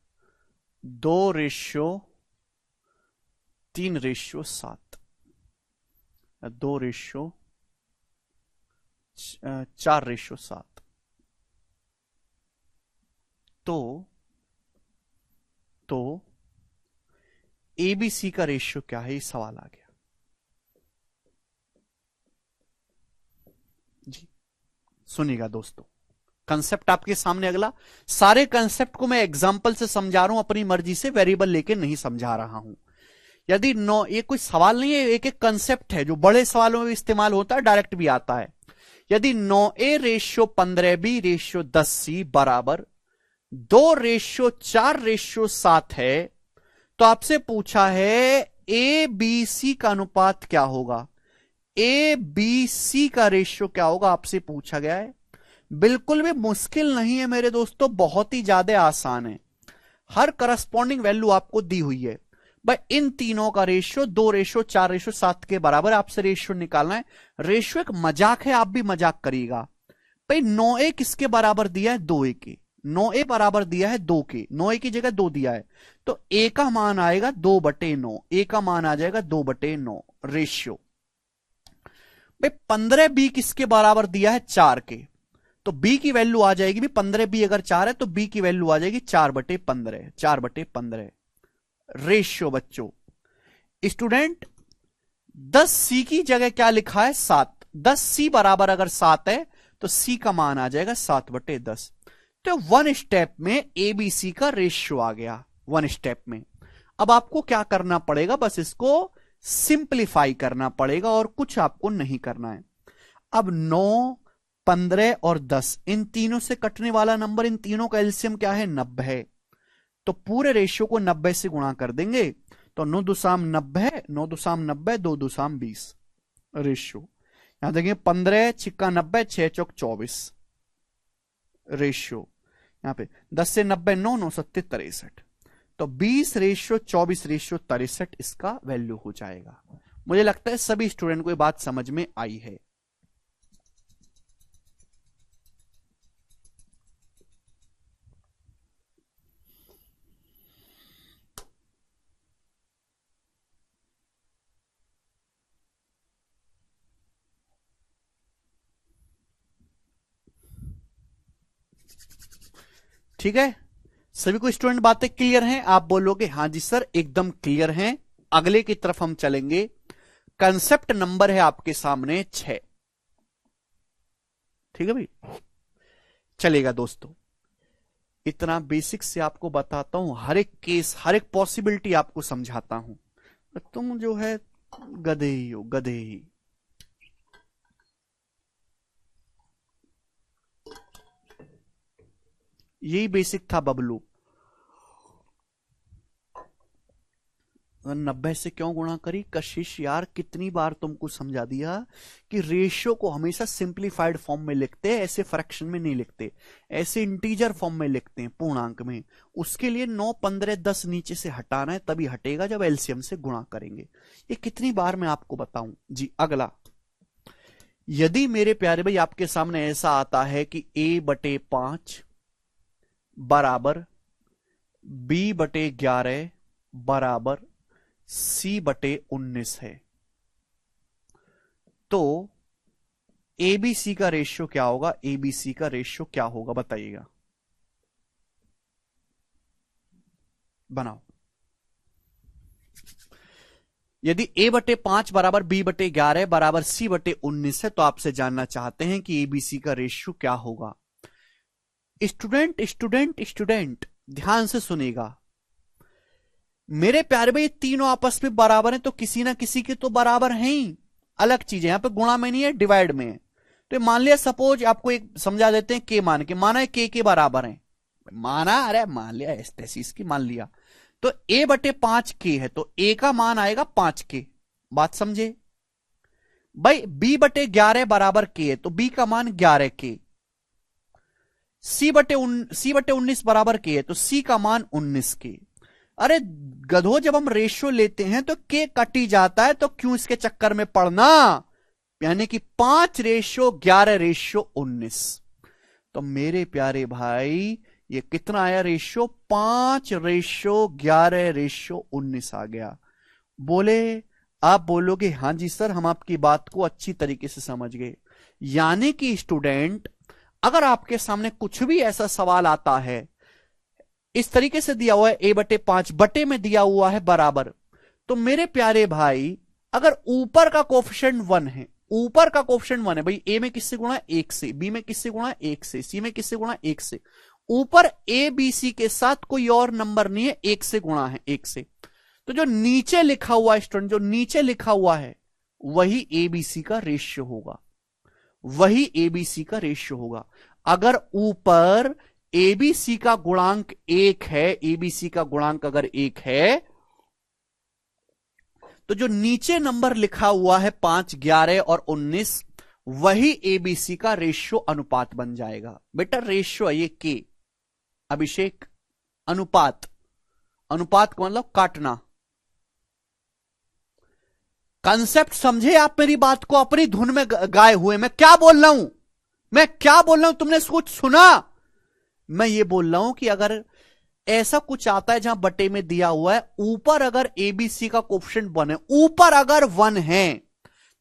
2 रेशियो 3 रेशियो 7, 2 रेशियो 4 रेशियो 7, तो एबीसी का रेशियो क्या है, ये सवाल आ गया जी। सुनिएगा दोस्तों, कंसेप्ट आपके सामने अगला। सारे कंसेप्ट को मैं एग्जांपल से समझा रहा हूं, अपनी मर्जी से वेरिएबल लेके नहीं समझा रहा हूं। यदि 9, ये कोई सवाल नहीं है, एक एक कंसेप्ट है जो बड़े सवालों में इस्तेमाल होता है, डायरेक्ट भी आता है। यदि 9a ratio 15b ratio 10c बराबर 2 रेशियो 4 रेशियो 7 है, तो आपसे पूछा है ए बी सी का अनुपात क्या होगा, ए बी सी का रेशियो क्या होगा, आपसे पूछा गया है। बिल्कुल भी मुश्किल नहीं है मेरे दोस्तों, बहुत ही ज्यादा आसान है। हर करस्पॉन्डिंग वैल्यू आपको दी हुई है भाई, इन तीनों का रेशियो 2 रेशियो 4 रेशियो 7 के बराबर आपसे रेशियो निकालना है। रेशियो एक मजाक है, आप भी मजाक करिएगा भाई। 9a किसके बराबर दिया है, 2a के। 9a बराबर दिया है 2 के, 9a की जगह 2 दिया है, तो a का मान आएगा 2/9, a का मान आ जाएगा 2/9 रेशियो। भाई 15b किसके बराबर दिया है, 4 के, तो b की वैल्यू आ जाएगी भी 15b अगर 4 है तो b की वैल्यू आ जाएगी 4/15, 4/15 रेशियो। बच्चों स्टूडेंट 10c की जगह क्या लिखा है, 7। 10c बराबर अगर 7 है तो c का मान आ जाएगा 7/10। तो 1 स्टेप में एबीसी का रेशियो आ गया, 1 स्टेप में। अब आपको क्या करना पड़ेगा, बस इसको सिंप्लीफाई करना पड़ेगा और कुछ आपको नहीं करना है। अब 9, 15 और 10 इन तीनों से कटने वाला नंबर, इन तीनों का एलसीएम क्या है, 90 है। तो पूरे रेशियो को 90 से गुणा कर देंगे, तो 9 दूसाम 90, 9 दूसाम 90, 2 दूसाम 20 रेशियो। यहां देखिए 15 छिक्का 90, 6 चौक 24 रेशियो। यहां पे 10 से 90 9, 9 सत्ते 63, तो 20 रेशियो 24 रेशियो 63 इसका वैल्यू हो जाएगा। मुझे लगता है सभी स्टूडेंट को ये बात समझ में आई है। ठीक है, सभी को स्टूडेंट बातें क्लियर हैं? आप बोलोगे हां जी सर एकदम क्लियर हैं। अगले की तरफ हम चलेंगे। कंसेप्ट नंबर है आपके सामने 6। ठीक है भाई, चलेगा दोस्तों। इतना बेसिक से आपको बताता हूं, हर एक केस, हर एक पॉसिबिलिटी आपको समझाता हूं। तुम जो है गधे ही हो, गधे ही। यही बेसिक था बबलू। 90 से क्यों गुणा करी कशिश यार, कितनी बार तुमको समझा दिया कि रेशियो को हमेशा सिंप्लीफाइड फॉर्म में लिखते हैं, ऐसे फ्रैक्शन में नहीं लिखते, ऐसे इंटीजर फॉर्म में लिखते हैं, पूर्णांक में। उसके लिए 9, 15, 10 नीचे से हटाना है, तभी हटेगा जब एलसीएम से गुणा करेंगे। ये कितनी बार मैं आपको बताऊं जी। अगला, यदि मेरे प्यारे भाई आपके सामने ऐसा आता है कि a/5 बराबर b/11 बराबर c/19 है, तो एबीसी का रेशियो क्या होगा? एबीसी का रेशियो क्या होगा बताइएगा, बनाओ। यदि a/5 बराबर b/11 बराबर c/19 है, तो आपसे जानना चाहते हैं कि एबीसी का रेशियो क्या होगा। स्टूडेंट स्टूडेंट स्टूडेंट ध्यान से सुनेगा मेरे प्यारे भाई, तीनों आपस में बराबर हैं, तो किसी ना किसी के तो बराबर हैं ही। अलग चीज है, यहां पे गुणा में नहीं है, डिवाइड में है। तो मान लिया, सपोज आपको एक समझा देते हैं, के मान के, माना है के बराबर है, माना, अरे मान लिया एस्टेसिस की मान लिया, तो a/5 के है, तो a का मान आएगा 5 के। बात समझे भाई? b/11 बराबर के है, तो b का मान 11 के। c/19 बराबर के है, तो c का मान 19 के। अरे गधो, जब हम रेशियो लेते हैं तो के कटी जाता है, तो क्यों इसके चक्कर में पड़ना। यानी कि 5:11:19। तो मेरे प्यारे भाई, ये कितना आया रेशियो? 5:11:19 आ गया। बोले, आप बोलोगे हां जी सर, हम आपकी बात को अच्छी तरीके से समझ गए। यानी कि स्टूडेंट, अगर आपके सामने कुछ भी ऐसा सवाल आता है, इस तरीके से दिया हुआ है a/5 बटे में दिया हुआ है बराबर, तो मेरे प्यारे भाई, अगर ऊपर का कोफिशिएंट 1 है, ऊपर का कोफिशिएंट 1 है भाई, ए में किससे गुणा? 1 से, बी में किससे गुणा? 1 से, सी में किससे गुणा? 1 से। ऊपर ए बी सी के साथ कोई और नंबर नहीं है, 1 से गुणा है, 1 से। तो जो नीचे लिखा हुआ है स्टूडेंट, जो नीचे लिखा हुआ है, वही एबीसी का रेशियो होगा, वही एबीसी का रेशियो होगा। अगर ऊपर एबीसी का गुणांक 1 है, एबीसी का गुणांक अगर 1 है, तो जो नीचे नंबर लिखा हुआ है 5, 11 और 19, वही एबीसी का रेशियो अनुपात बन जाएगा। बेटा रेशियो है ये के, अभिषेक, अनुपात, अनुपात का मतलब काटना। कंसेप्ट समझे आप मेरी बात को? अपनी धुन में गाए हुए मैं क्या बोल रहा हूं, मैं क्या बोल रहा हूं, तुमने कुछ सुना? मैं ये बोल रहा हूं कि अगर ऐसा कुछ आता है जहां बटे में दिया हुआ है, ऊपर अगर एबीसी का कोफिशिएंट 1 है, ऊपर अगर 1 है,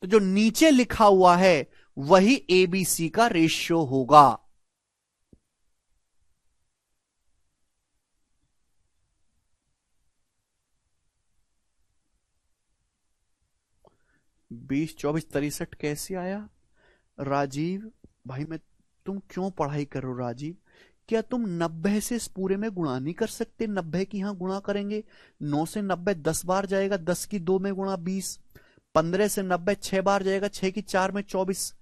तो जो नीचे लिखा हुआ है वही एबीसी का रेशियो होगा। बीस 24 63 कैसे आया राजीव भाई? मैं, तुम क्यों पढ़ाई करो राजीव? क्या तुम 90 से इस पूरे में गुणा नहीं कर सकते? 90 की यहां गुणा करेंगे, 9 से 90 10 बार जाएगा, 10 की 2 में गुणा 20, 15 से 90 6 बार जाएगा, 6 की 4 में 24।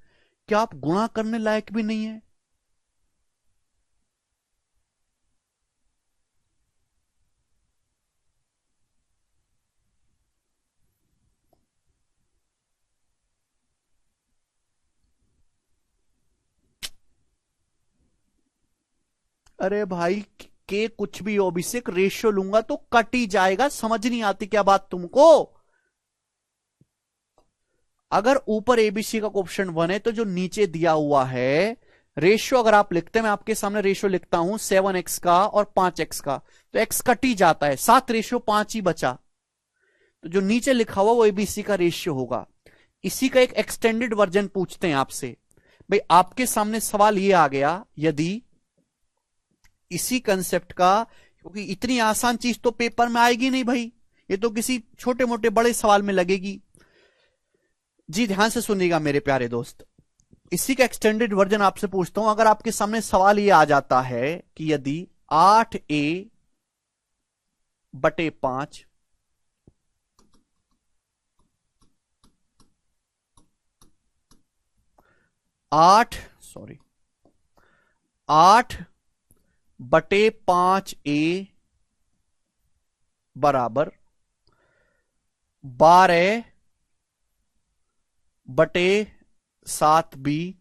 क्या आप गुणा करने लायक भी नहीं है? अरे भाई, के कुछ भी हो, अभिषेक रेशियो लूंगा तो कट ही जाएगा, समझ नहीं आती क्या बात तुमको? अगर ऊपर एबीसी का ऑप्शन 1 है, तो जो नीचे दिया हुआ है रेशियो, अगर आप लिखते हैं, मैं आपके सामने रेशियो लिखता हूं 7x का और 5x का, तो x कट ही जाता है, 7:5 ही बचा। तो जो नीचे लिखा हुआ वो एबीसी का रेशियो होगा। इसी का एक एक्सटेंडेड वर्जन पूछते हैं आपसे। भाई आपके सामने सवाल ये आ गया, यदि इसी कंसेप्ट का, क्योंकि इतनी आसान चीज तो पेपर में आएगी नहीं भाई, ये तो किसी छोटे मोटे बड़े सवाल में लगेगी। जी ध्यान से सुनिएगा मेरे प्यारे दोस्त, इसी का एक्सटेंडेड वर्जन आपसे पूछता हूं। अगर आपके सामने सवाल ये आ जाता है कि यदि 8a/5 8/5a बराबर 12/7b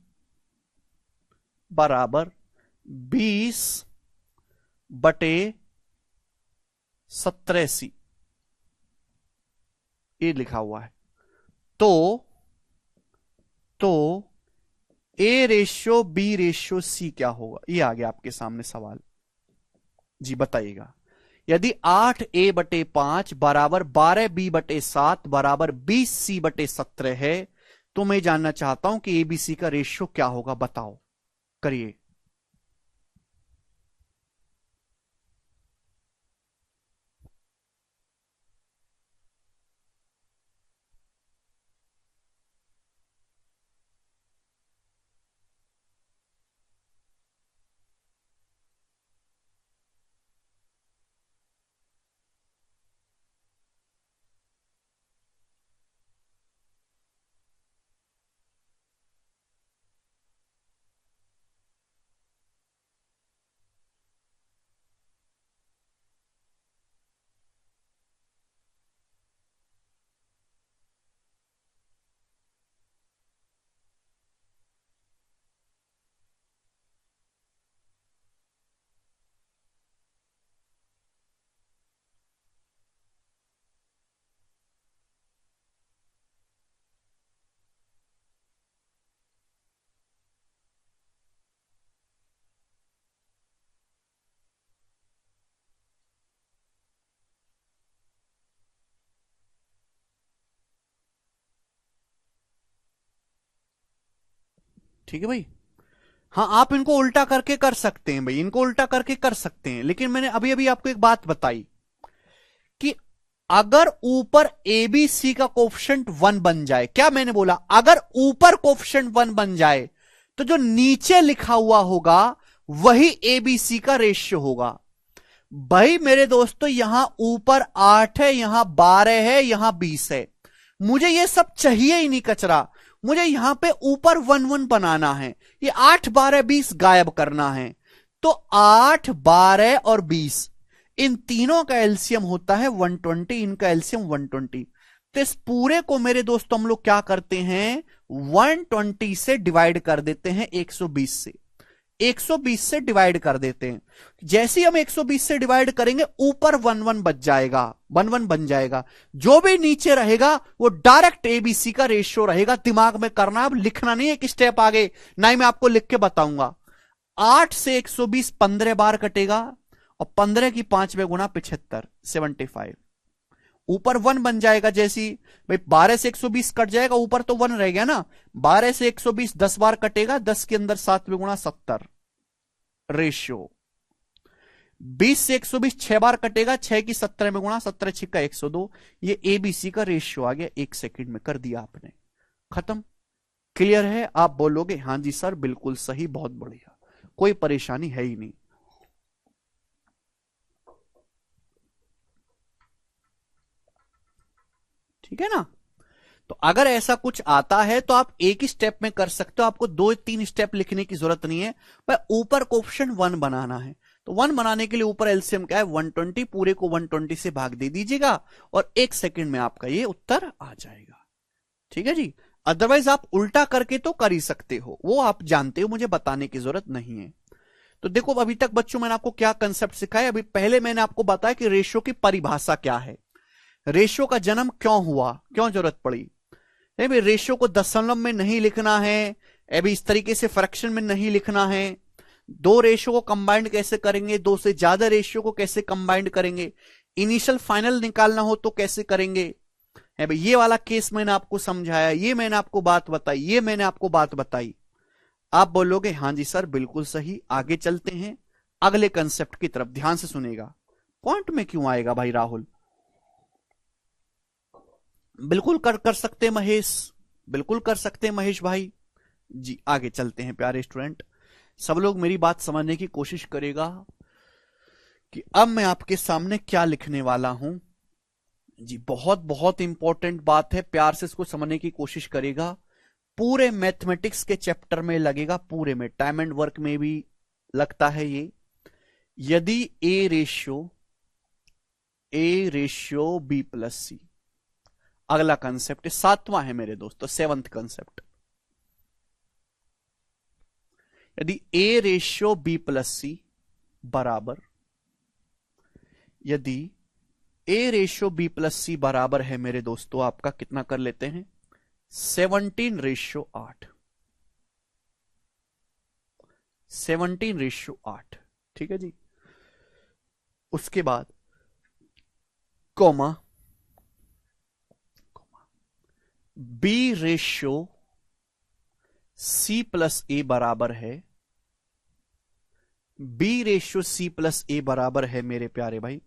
बराबर 20/17c, ये लिखा हुआ है। तो A/B/C क्या होगा, ये आ गया आपके सामने सवाल। जी बताइएगा, यदि 8a/5 बराबर 12b/7 बराबर 20c/17 है, तो मैं जानना चाहता हूं कि ABC का रेशियो क्या होगा, बताओ, करिए। ठीक है भाई। हाँ, आप इनको उल्टा करके कर सकते हैं भाई, इनको उल्टा करके कर सकते हैं, लेकिन मैंने अभी अभी आपको एक बात बताई कि अगर ऊपर ABC का कोफिशिएंट 1 बन जाए, क्या मैंने बोला, अगर ऊपर कोफिशिएंट 1 बन जाए तो जो नीचे लिखा हुआ होगा वही ABC का रेशियो होगा। भाई मेरे दोस्तों, यहां ऊपर 8 है, यहां 12 है, यहां 20 है, मुझे ये सब चाहिए ही नहीं कचरा। मुझे यहां पे ऊपर 1 बनाना है, ये 8 12 20 गायब करना है। तो 8 12 और 20 इन तीनों का एलसीएम होता है 120, इनका एलसीएम 120। तो इस पूरे को मेरे दोस्तों हम लोग क्या करते हैं, 120 से डिवाइड कर देते हैं, 120 से 120 से डिवाइड कर देते हैं। जैसे ही हम 120 से डिवाइड करेंगे ऊपर 11 बच जाएगा, 11 बन जाएगा। जो भी नीचे रहेगा वो डायरेक्ट ABC का रेशियो रहेगा। दिमाग में करना, अब लिखना नहीं है एक स्टेप आगे, ना ही मैं आपको लिख के बताऊंगा। 8 से 120 15 बार कटेगा और 15 की 5 में गुणा 75, 75 ऊपर 1 बन जाएगा। जैसी भाई 12 से 120 कट जाएगा, ऊपर तो 1 रह गया ना। 12 से 120 10 बार कटेगा, 10 के अंदर 7 में गुणा 70 रेशियो। 20 से 120 6 बार कटेगा, 6 की 17 में गुणा, 17 छिक्का 102। ये ABC का रेशियो आ गया। 1 सेकंड में कर दिया आपने, खत्म। क्लियर है? आप बोलोगे हां जी सर बिल्कुल सही, बहुत बढ़िया, कोई परेशानी है ही नहीं। ठीक है ना? तो अगर ऐसा कुछ आता है तो आप एक ही स्टेप में कर सकते हो, आपको 2-3 स्टेप लिखने की जरूरत नहीं है। पर ऊपर कोफिशिएंट 1 बनाना है, तो 1 बनाने के लिए ऊपर एलसीएम क्या है, 120, पूरे को 120 से भाग दे दीजिएगा और 1 सेकंड में आपका ये उत्तर आ जाएगा। ठीक है जी? अदरवाइज आप उल्टा करके तो कर ही सकते हो, वो आप जानते हो, मुझे बताने की जरूरत नहीं है। तो देखो अभी तक बच्चों मैंने आपको क्या कंसेप्ट सिखाया। अभी पहले मैंने आपको बताया कि रेशियो की परिभाषा क्या है, रेशियो का जन्म क्यों हुआ, क्यों जरूरत पड़ी। नहीं भाई, रेशियो को दशमलव में नहीं लिखना है, अभी इस तरीके से फ्रैक्शन में नहीं लिखना है। दो रेशियो को कंबाइंड कैसे करेंगे, दो से ज्यादा रेशियो को कैसे कंबाइंड करेंगे, इनिशियल फाइनल निकालना हो तो कैसे करेंगे, है भाई। ये वाला केस मैंने आपको समझाया, ये मैंने आपको बात बताई, ये मैंने आपको बात बताई। आप बोलोगे हां जी सर बिल्कुल सही। आगे चलते हैं अगले कंसेप्ट की तरफ, ध्यान से सुनेगा। पॉइंट में क्यों आएगा भाई राहुल? बिल्कुल कर सकते महेश, बिल्कुल कर सकते हैं महेश भाई जी। आगे चलते हैं प्यारे स्टूडेंट, सब लोग मेरी बात समझने की कोशिश करेगा कि अब मैं आपके सामने क्या लिखने वाला हूं जी। बहुत बहुत इंपॉर्टेंट बात है, प्यार से इसको समझने की कोशिश करेगा। पूरे मैथमेटिक्स के चैप्टर में लगेगा, पूरे में, टाइम एंड वर्क में भी लगता है ये। यदि ए रेशियो बी प्लस सी, अगला कंसेप्ट, सातवां है मेरे दोस्तों, सेवंथ कंसेप्ट। यदि ए रेशियो बी प्लस सी बराबर, यदि ए रेशियो बी प्लस सी बराबर है मेरे दोस्तों आपका, कितना कर लेते हैं, 17:8, 17:8, ठीक है जी। उसके बाद comma, B ratio C plus A बराबर है, B ratio C plus A बराबर है मेरे प्यारे भाई,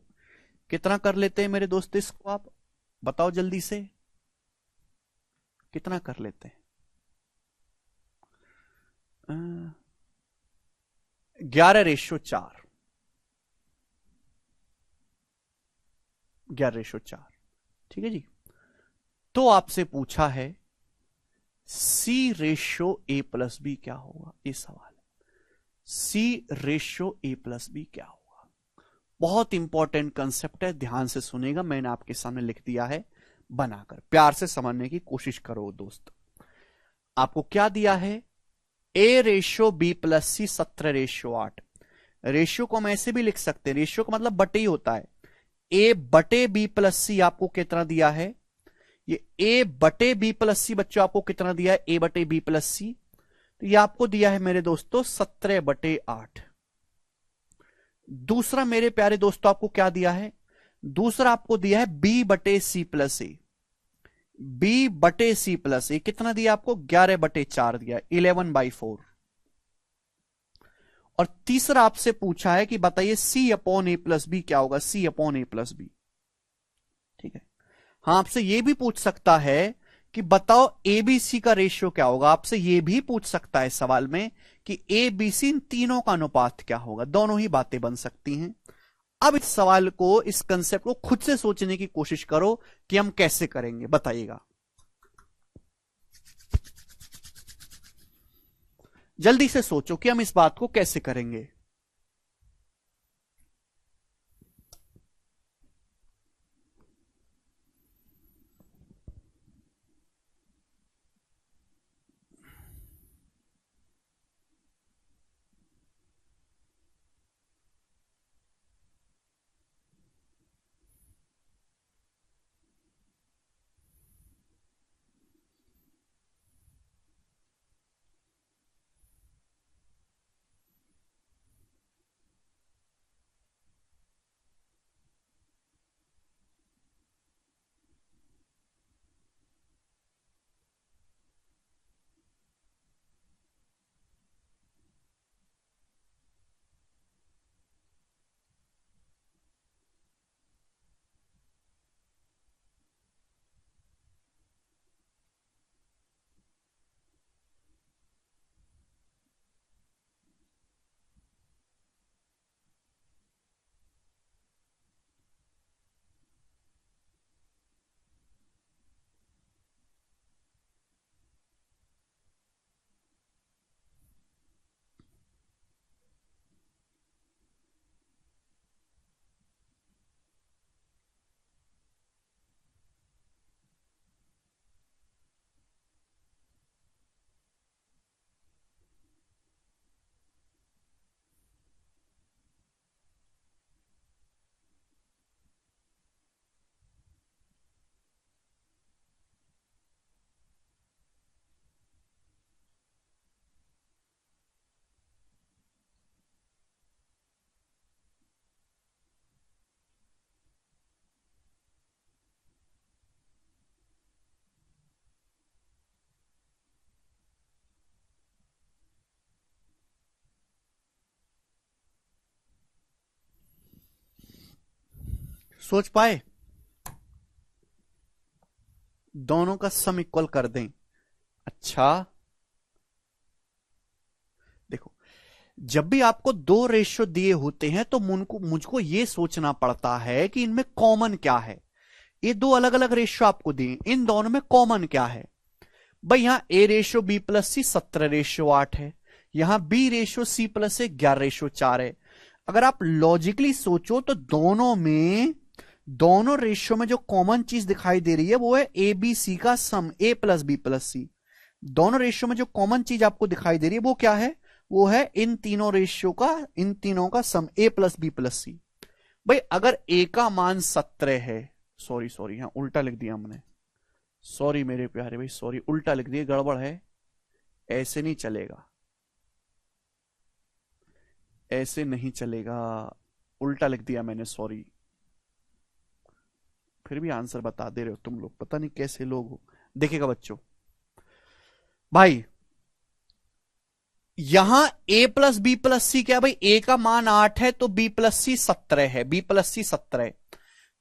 कितना कर लेते हैं मेरे दोस्त, इसको आप बताओ जल्दी से, कितना कर लेते हैं, 11:4, 11:4, ठीक है जी। तो आपसे पूछा है सी रेशियो ए प्लस बी क्या होगा, ये सवाल है। सी रेशियो ए प्लस बी क्या होगा, बहुत इंपॉर्टेंट कंसेप्ट है, ध्यान से सुनेगा, मैंने आपके सामने लिख दिया है बनाकर, प्यार से समझने की कोशिश करो दोस्त। आपको क्या दिया है, A ratio B plus C 17:8। Ratio को हम ऐसे भी लिख सकते हैं, रेशियो का मतलब बटे ही होता है। ए बटे बी प्लस सी आपको कितना दिया है, ये ए बटे बी प्लस सी बच्चों आपको कितना दिया है, ए बटे बी प्लस सी, तो ये आपको दिया है मेरे दोस्तों 17/8। दूसरा मेरे प्यारे दोस्तों आपको क्या दिया है, दूसरा आपको दिया है बी बटे सी प्लस ए, बी बटे सी प्लस ए कितना दिया आपको, 11/4 दिया, 11/4। और तीसरा आपसे पूछा है कि बताइए सी अपॉन ए प्लस बी क्या होगा, सी अपॉन ए प्लस बी, ठीक है। हाँ, आपसे यह भी पूछ सकता है कि बताओ एबीसी का रेशियो क्या होगा, आपसे यह भी पूछ सकता है सवाल में कि एबीसी इन तीनों का अनुपात क्या होगा, दोनों ही बातें बन सकती हैं। अब इस सवाल को, इस कंसेप्ट को खुद से सोचने की कोशिश करो कि हम कैसे करेंगे, बताइएगा जल्दी से सोचो कि हम इस बात को कैसे करेंगे। सोच पाए, दोनों का सम इक्वल कर दें, अच्छा, देखो, जब भी आपको दो रेशियो दिए होते हैं तो मुझको ये सोचना पड़ता है कि इनमें कॉमन क्या है। ये दो अलग अलग रेशियो आपको दिए, इन दोनों में कॉमन क्या है। भाई यहां ए रेशियो बी प्लस सी 17:8 है, यहां बी रेशियो सी प्लस से 11:4 है। अगर आप लॉजिकली सोचो तो दोनों रेशियो में जो कॉमन चीज दिखाई दे रही है वो है ए बी सी का सम, ए प्लस बी प्लस सी। दोनों रेशियो में जो कॉमन चीज आपको दिखाई दे रही है वो क्या है, वो है इन तीनों रेशियो का, इन तीनों का सम, ए प्लस बी प्लस सी। भाई अगर ए का मान 17 है, सॉरी सॉरी यहां उल्टा लिख दिया हमने, सॉरी मेरे प्यारे भाई, सॉरी उल्टा लिख दिया, गड़बड़ है, ऐसे नहीं चलेगा, ऐसे नहीं चलेगा, उल्टा लिख दिया मैंने, सॉरी। फिर भी आंसर बता दे रहे हो तुम लोग, पता नहीं कैसे लोग हो। देखिएगा बच्चों, भाई यहां ए प्लस बी प्लस सी क्या है, भाई ए का मान 8 है तो बी प्लस सी 17 है, बी प्लस सी 17।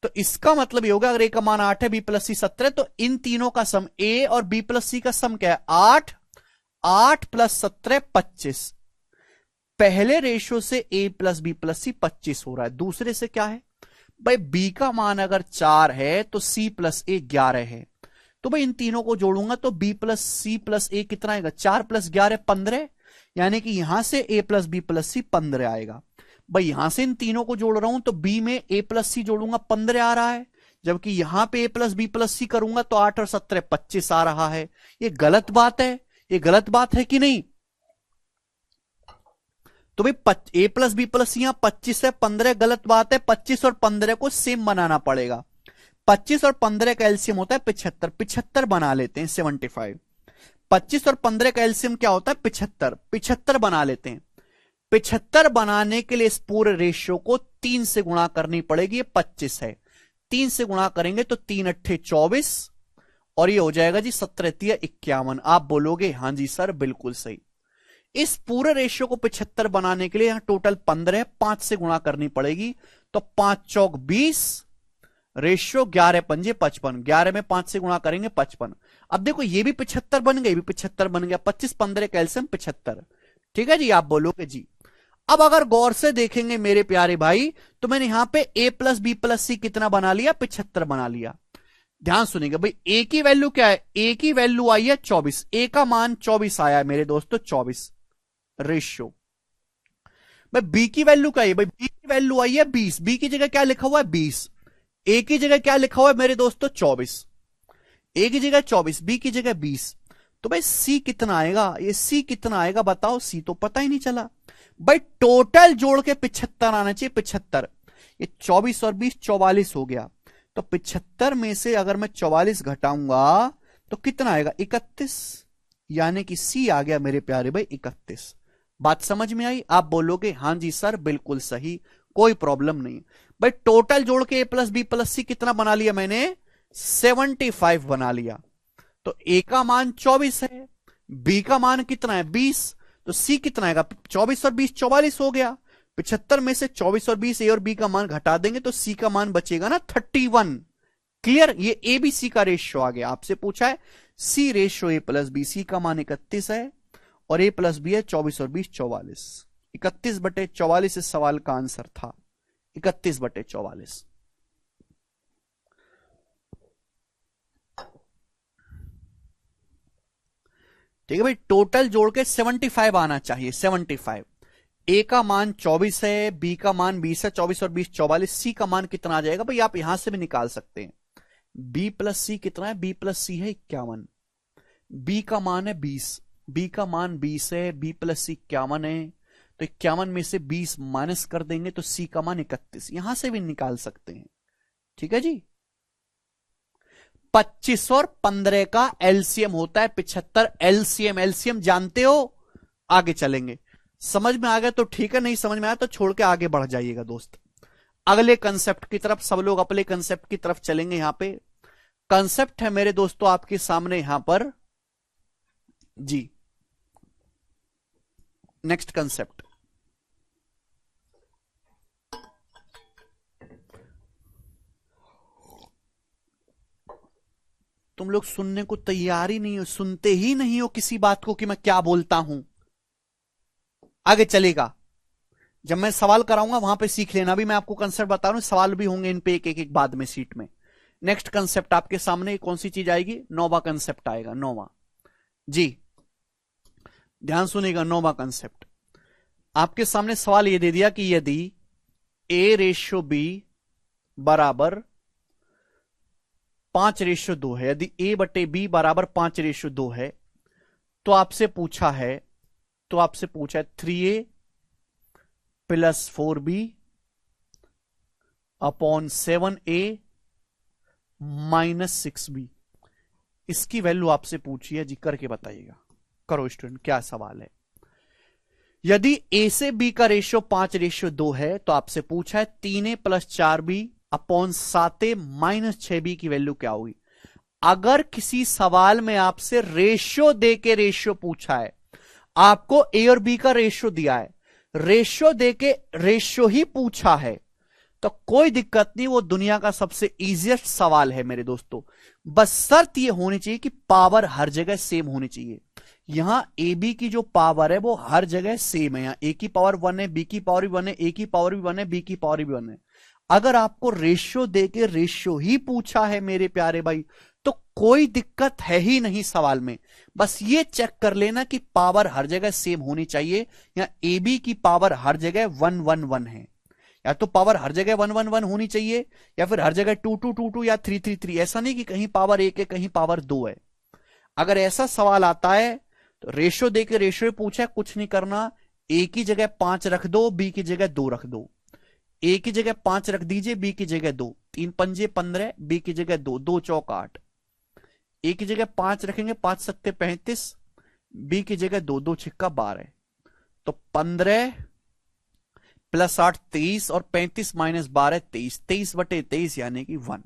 तो इसका मतलब ये होगा अगर ए का मान 8 है बी प्लस सी 17, तो इन तीनों का सम, ए और बी प्लस सी का सम क्या है, 8, 8 प्लस 17 25। पहले रेशियो से ए प्लस बी प्लस सी 25 हो रहा है, दूसरे से क्या है, भाई बी का मान अगर 4 है तो सी प्लस ए 11 है। तो भाई इन तीनों को जोड़ूंगा तो बी प्लस सी प्लस ए कितना आएगा, 4 प्लस 11 15, यानी कि यहां से ए प्लस बी प्लस सी 15 आएगा। भाई यहां से इन तीनों को जोड़ रहा हूं तो बी में ए प्लस सी जोड़ूंगा 15 आ रहा है, जबकि यहां पे ए प्लस बी प्लस सी करूंगा तो 8 और 17 25 आ रहा है। ये गलत बात है, ये गलत बात है कि नहीं। तो भाई ए प्लस बी प्लस सी यहां 25 है, 15 गलत बात है, 25 और 15 को सेम बनाना पड़ेगा। 25 और 15 का एलसीएम होता है 75, 75 बना लेते हैं 75। 25 और 15 का एलसीएम क्या होता है 75, 75 बना लेते हैं। 75 बनाने के लिए इस पूरे रेशियो को 3 से गुणा करनी पड़ेगी, ये 25 है, 3 से गुणा करेंगे तो 3 अट्ठे 24 और ये हो जाएगा जी 17 तिया 51। आप बोलोगे हां जी सर बिल्कुल सही। इस पूरे रेशियो को 75 बनाने के लिए यहां टोटल 15 है, 5 से गुणा करनी पड़ेगी, तो 5 चौक 20, रेशियो 11 पंजे 55, 11 में 5 से गुणा करेंगे 55। अब देखो ये भी 75 बन गया, ये भी 75 बन गया, 25 15 कैल्शियम 75। ठीक है जी, आप बोलोगे जी। अब अगर गौर से देखेंगे मेरे प्यारे भाई, तो मैंने यहां पे ए प्लस बी प्लस सी कितना बना लिया, 75 बना लिया। ध्यान सुनिएगा भाई, ए की वैल्यू क्या है, ए की वैल्यू आई है 24, ए का मान 24 आया है मेरे दोस्तों, 24 रेशियो। भाई बी की वैल्यू क्या है, भाई बी की वैल्यू आई है 20, बी की जगह क्या लिखा हुआ है 20, ए की जगह क्या लिखा हुआ है मेरे दोस्तों 24, ए की जगह 24, बी की जगह 20। तो भाई सी कितना आएगा, ये सी कितना आएगा बताओ, सी तो पता ही नहीं चला। भाई टोटल जोड़ के 75 आना चाहिए, 75, ये 24 और 20 44 हो गया, तो 75 में से अगर मैं 44 घटाऊंगा तो कितना आएगा 31, यानी कि सी आ गया मेरे प्यारे भाई 31। बात समझ में आई, आप बोलोगे हां जी सर बिल्कुल सही, कोई प्रॉब्लम नहीं। भाई टोटल जोड़ के ए प्लस बी प्लस सी कितना बना लिया मैंने, 75 बना लिया। तो ए का मान 24 है, बी का मान कितना है 20, तो सी कितना आएगा 24 और 20 44 हो गया। 75 में से 24 और 20 ए और बी का मान घटा देंगे तो सी का मान बचेगा ना 31। क्लियर, ये ए बी सी का रेशियो आ गया। आपसे पूछा है सी रेशियो ए प्लस बी, सी का मान 31 है और ए प्लस बी है 24 और 20 44, 31/44 इस सवाल का आंसर था, 31/44। ठीक है भाई, टोटल जोड़ के 75 आना चाहिए, 75। ए का मान 24 है, बी का मान 20 है, 24 और 20 44, सी का मान कितना आ जाएगा भाई, आप यहां से भी निकाल सकते हैं। बी प्लस सी कितना है, बी प्लस सी है 51, बी का मान है 20, बी का मान 20 है, बी प्लस सी 51 है, तो 51 में से 20 माइनस कर देंगे तो सी का मान 31, यहां से भी निकाल सकते हैं। ठीक है जी, 25 और 15 का एलसीएम होता है 75, एलसीएम, एलसीएम जानते हो। आगे चलेंगे, समझ में आ गया तो ठीक है, नहीं समझ में आया तो छोड़ के आगे बढ़ जाइएगा दोस्त। अगले कंसेप्ट की तरफ सब लोग अपने कंसेप्ट की तरफ चलेंगे। यहां पे कंसेप्ट है मेरे दोस्तों आपके सामने यहां पर जी, नेक्स्ट कंसेप्ट, तुम लोग सुनने को तैयार ही नहीं हो, सुनते ही नहीं हो किसी बात को कि मैं क्या बोलता हूं। आगे चलेगा, जब मैं सवाल कराऊंगा वहां पे सीख लेना। भी मैं आपको कंसेप्ट बता रहा हूं, सवाल भी होंगे इन पे एक एक बाद में सीट में। नेक्स्ट कंसेप्ट आपके सामने कौन सी चीज आएगी? नौवां कंसेप्ट आएगा, नौवां जी, ध्यान सुनिएगा। नौवां कंसेप्ट आपके सामने सवाल ये दे दिया कि यदि A/B बराबर 5/2 है, यदि A/B बराबर 5/2 है, तो आपसे पूछा है 3A + 4B upon 7A - 6B। इसकी वैल्यू आपसे पूछी है जी, करके बताइएगा। करो स्टूडेंट, क्या सवाल है? यदि A से B का रेशियो 5/2 है, तो आपसे पूछा है 3A + 4B upon 7A - 6B की वैल्यू क्या होगी। अगर किसी सवाल में आपसे रेशियो दे के रेशियो पूछा है, आपको A और B का रेशियो दिया है, रेशियो दे के रेशियो ही पूछा है, तो कोई दिक्कत नहीं, वो दुनिया का सबसे इजीएस्ट सवाल है मेरे दोस्तों। बस शर्त ये होनी चाहिए कि पावर हर जगह सेम होनी चाहिए। यहां ए बी की जो पावर है वो हर जगह सेम है। यहां ए की पावर 1 है, बी की पावर भी 1 है, ए की पावर भी 1 है, बी की पावर भी 1 है। अगर आपको रेशियो देके रेशियो ही पूछा है मेरे प्यारे भाई, तो कोई दिक्कत है ही नहीं सवाल में। बस ये चेक कर लेना कि पावर हर जगह सेम होनी चाहिए। या ए बी की पावर हर जगह 1 1 1 है, या तो पावर हर जगह 1 1 1 होनी चाहिए, या फिर हर जगह 2 2 2 2 या 3 3 3। ऐसा नहीं कि कहीं पावर 1 है कहीं पावर 2 है। अगर ऐसा सवाल आता है तो रेशियो देके रेशियो पूछा है, कुछ नहीं करना, ए की जगह 5 रख दो, बी की जगह 2 रख दो। ए की जगह 5 रख दीजिए, बी की जगह 2, 3 पंजे 15, बी की जगह 2, 2 चौक 8। ए की जगह 5 रखेंगे, 5 सत्ते 35, बी की जगह 2, 2 छिक्का 12, तो 15 + 8 23 और 35 - 12 23, 23/23 यानी कि 1।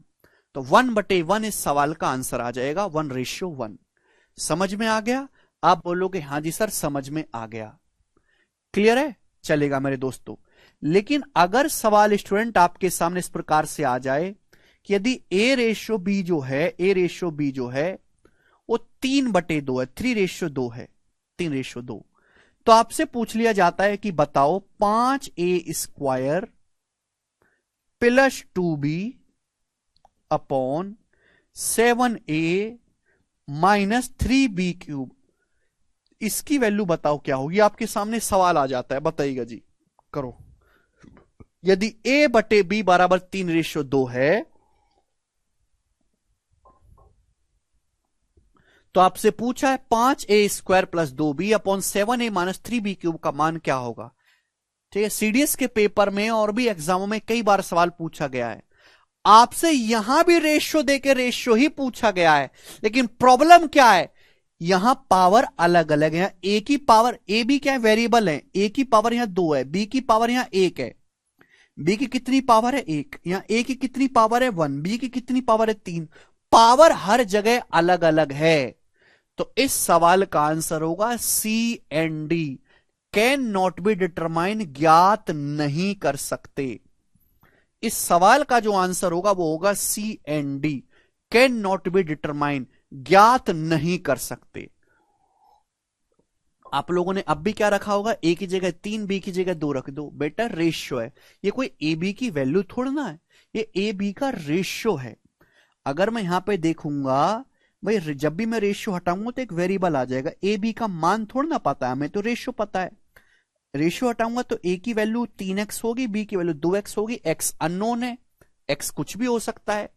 तो 1/1 इस सवाल का आंसर आ जाएगा, 1/1। समझ में आ गया? आप बोलोगे हां जी सर समझ में आ गया, क्लियर है, चलेगा मेरे दोस्तों। लेकिन अगर सवाल स्टूडेंट आपके सामने इस प्रकार से आ जाए कि यदि A/B जो है वो 3/2 है, 3/2 है, 3/2, तो आपसे पूछ लिया जाता है कि बताओ 5A² + 2B upon 7A - 3B³, इसकी वैल्यू बताओ क्या होगी। आपके सामने सवाल आ जाता है, बताइएगा जी, करो। यदि A/B बराबर 3/2 है, तो आपसे पूछा है 5A² + 2B upon 7A - 3B³ का मान क्या होगा। ठीक है, सीडीएस के पेपर में और भी एग्जामों में कई बार सवाल पूछा गया है। आपसे यहां भी रेशियो देके रेशियो ही पूछा गया है, लेकिन प्रॉब्लम क्या है, यहां पावर अलग अलग है। ए की पावर, ए बी क्या है, वेरिएबल है, ए की पावर यहां 2 है, बी की पावर यहां 1 है। बी की कितनी पावर है, 1। यहां ए की कितनी पावर है, 1। बी की कितनी पावर है, 3। पावर हर जगह अलग अलग है। तो इस सवाल का आंसर होगा C and D, can not be determine, ज्ञात नहीं कर सकते। इस सवाल का जो आंसर होगा वो होगा C and D, can not be determine, ज्ञात नहीं कर सकते। आप लोगों ने अब भी क्या रखा होगा, ए की जगह 3, बी की जगह 2 रख दो। बेटा रेशियो है, ये कोई ए बी की वैल्यू थोड़ना है, ये ए बी का रेशियो है। अगर मैं यहां पे देखूंगा भाई, जब भी मैं रेशियो हटाऊंगा तो एक वेरिएबल आ जाएगा, ए बी का मान थोड़ा ना पता है हमें, तो रेशियो पता है। रेशियो हटाऊंगा तो ए की वैल्यू 3x होगी, बी की वैल्यू 2x होगी, x अननोन है, x कुछ भी हो सकता है।